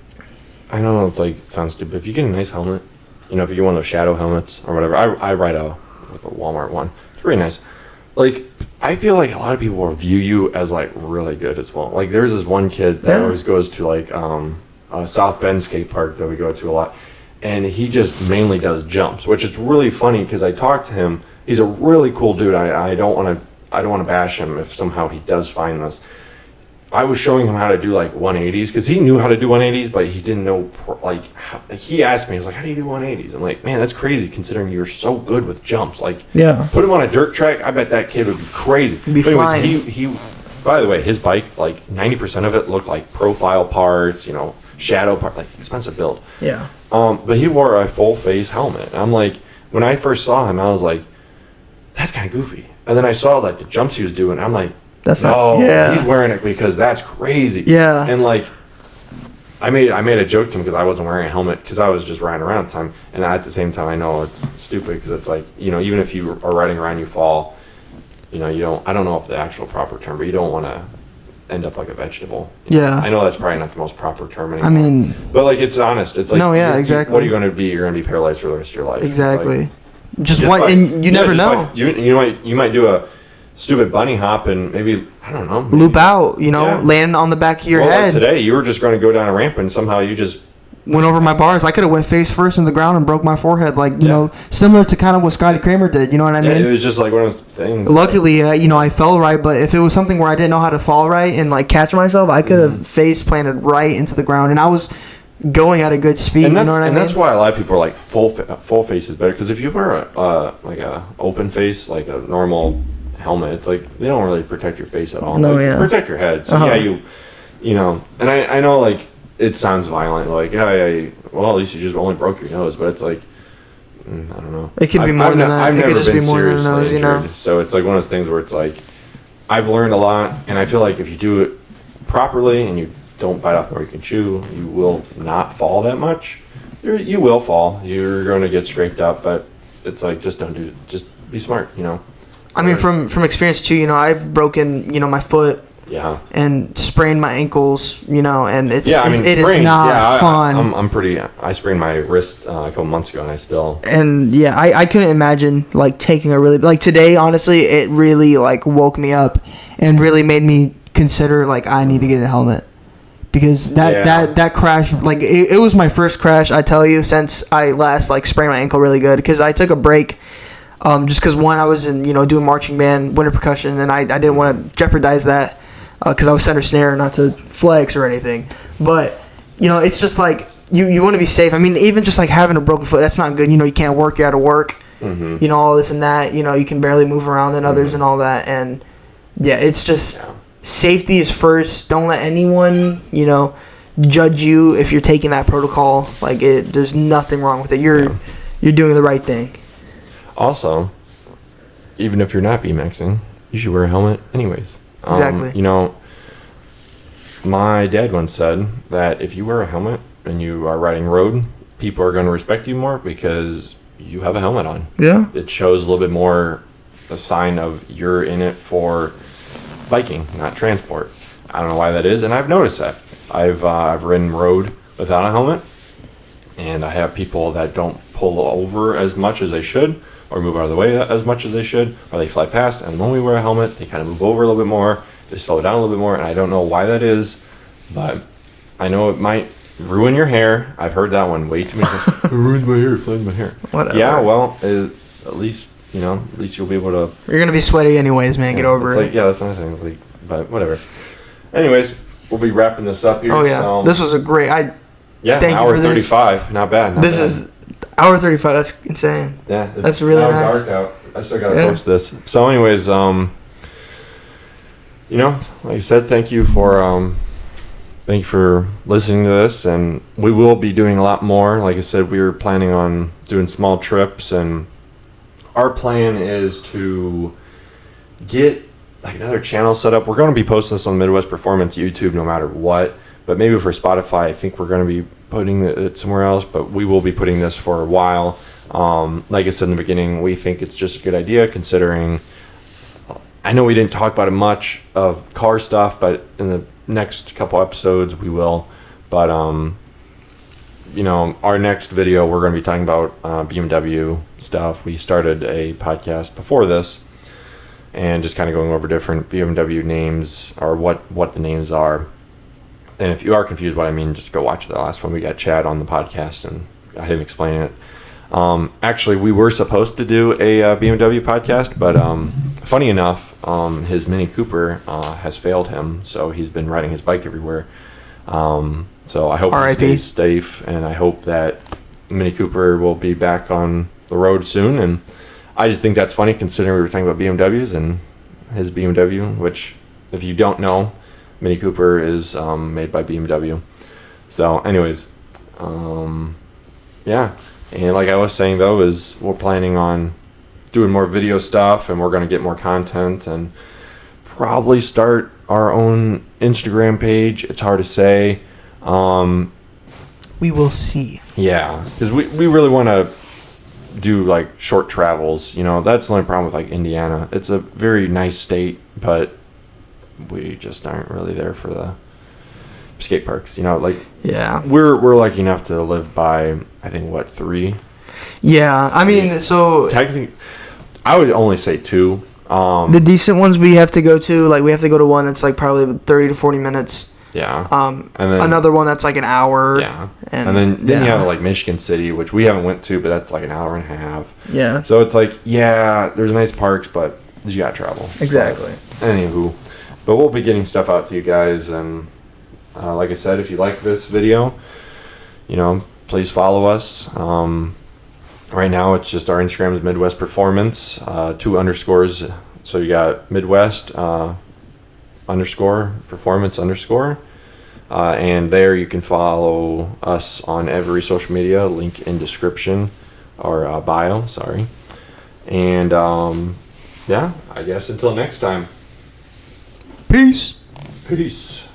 I know it sounds stupid. If you get a nice helmet, if you get one of those shadow helmets or whatever, I ride with a Walmart one. It's really nice. I feel a lot of people will view you as really good as well. There's this one kid that always goes to South Bend skate park that we go to a lot, and he just mainly does jumps, which is really funny because I talked to him. He's a really cool dude. I don't want to bash him if somehow he does find this. I was showing him how to do 180s because he knew how to do 180s, but he didn't know he asked me, he was like, how do you do 180s? I'm like, man, that's crazy considering you're so good with jumps. Put him on a dirt track, I bet that kid would be crazy. He'd be fine. He by the way, his bike, 90% of it looked like profile parts, shadow part, expensive build. Yeah. But he wore a full face helmet. And I'm when I first saw him, I was like, that's kind of goofy. And then I saw the jumps he was doing. I'm like, he's wearing it because that's crazy. Yeah. And I made a joke to him because I wasn't wearing a helmet because I was just riding around at the time. And at the same time, I know it's stupid because it's even if you are riding around, you fall, you don't, I don't know if the actual proper term, but you don't want to end up like a vegetable. Yeah. I know that's probably not the most proper term anymore. I mean. But it's honest. It's no, yeah, exactly. What are you going to be? You're going to be paralyzed for the rest of your life. Exactly. And you never know. You might do a stupid bunny hop and maybe loop out, land on the back of your head. Today you were just going to go down a ramp and somehow you just went over my bars. I could have went face first in the ground and broke my forehead, similar to kind of what Scotty Kramer did. You know what I mean? It was just one of those things. Luckily, I fell right, but if it was something where I didn't know how to fall right and catch myself, I could have face planted right into the ground, and I was going at a good speed. And that's why a lot of people are full face is better, because if you wear a open face, a normal helmet, it's they don't really protect your face at all. No, protect your head. So and I know it sounds violent, well, at least you just only broke your nose, but it's I don't know. It could be more than that. I've never been seriously injured, so it's one of those things where it's I've learned a lot, and I feel if you do it properly and you don't bite off more you can chew, you will not fall that much. You will fall. You're going to get scraped up, but it's just don't do it. Just be smart, I mean, from experience too, you know, I've broken, you know, my foot. Yeah. And sprained my ankles, you know, and it is not fun. I sprained my wrist a couple months ago, and I still. And yeah, I couldn't imagine like taking a really like today. Honestly, it really like woke me up and really made me consider like I need to get a helmet because that crash like it was my first crash, I tell you, since I last like sprained my ankle really good because I took a break. Just because one, I was in, you know, doing marching band, winter percussion, and I didn't want to jeopardize that. Because I was center snare, not to flex or anything. But, you know, it's just like, you want to be safe. I mean, even just like having a broken foot, that's not good. You know, you can't work, you're out of work. Mm-hmm. You know, all this and that. You know, you can barely move around than others and all that. And, yeah, it's just safety is first. Don't let anyone, you know, judge you if you're taking that protocol. Like, there's nothing wrong with it. You're doing the right thing. Also, even if you're not BMXing, you should wear a helmet anyways. Exactly. You know, my dad once said that if you wear a helmet and you are riding road, people are going to respect you more because you have a helmet on. Yeah. It shows a little bit more a sign of you're in it for biking, not transport. I don't know why that is, and I've noticed that. I've ridden road without a helmet, and I have people that don't pull over as much as they should, or move out of the way as much as they should, or they fly past, and when we wear a helmet, they kind of move over a little bit more, they slow down a little bit more, and I don't know why that is, but I know it might ruin your hair. I've heard that one way too many times. It ruins my hair, it flattens my hair. Whatever. Yeah, well, at least you'll be able to... You're going to be sweaty anyways, man, get over it. Like, yeah, that's another thing, it's like, but whatever. Anyways, we'll be wrapping this up here. Oh, yeah, so, this was a great... thank hour you for 35, not bad. This is... Hour 35, that's insane. Yeah, that's really nice. Dark out. I still gotta post this. So, anyways, you know, like I said, thank you for listening to this, and we will be doing a lot more. Like I said, we were planning on doing small trips, and our plan is to get like another channel set up. We're going to be posting this on Midwest Performance YouTube, no matter what. But maybe for Spotify, I think we're going to be putting it somewhere else, but we will be putting this for a while. Like I said in the beginning, we think it's just a good idea considering, I know we didn't talk about it much of car stuff, but in the next couple episodes we will. But, you know, our next video, we're going to be talking about BMW stuff. We started a podcast before this and just kind of going over different BMW names or what the names are. And if you are confused what I mean, just go watch the last one. We got Chad on the podcast, and I had him explain it. Actually, we were supposed to do a BMW podcast, but funny enough, his Mini Cooper has failed him, so he's been riding his bike everywhere. So I hope he stays safe, and I hope that Mini Cooper will be back on the road soon. And I just think that's funny considering we were talking about BMWs and his BMW, which, if you don't know, Mini Cooper is made by BMW. So anyways, yeah. And like I was saying, though, is we're planning on doing more video stuff, and we're going to get more content and probably start our own Instagram page. It's hard to say. We will see. Yeah, because we really want to do like short travels. You know, that's the only problem with like Indiana. It's a very nice state, but we just aren't really there for the skate parks. You know, like we're lucky enough to live by, I think, 3. Yeah, I mean, so technically, I would only say 2. The decent ones we have to go to, like we have to go to one that's like probably 30 to 40 minutes. Yeah. And then another one that's like an hour. Yeah. And then you have like Michigan City, which we haven't went to, but that's like an hour and a half. Yeah. So it's like, yeah, there's nice parks, but you gotta travel. Exactly. So, anywho, but we'll be getting stuff out to you guys, and like I said, if you like this video, you know, please follow us. Right now, it's just our Instagram is Midwest Performance, 2 underscores. So you got Midwest underscore performance underscore, and there you can follow us on every social media. Link in description or bio. Sorry, and yeah, I guess until next time. Peace. Peace.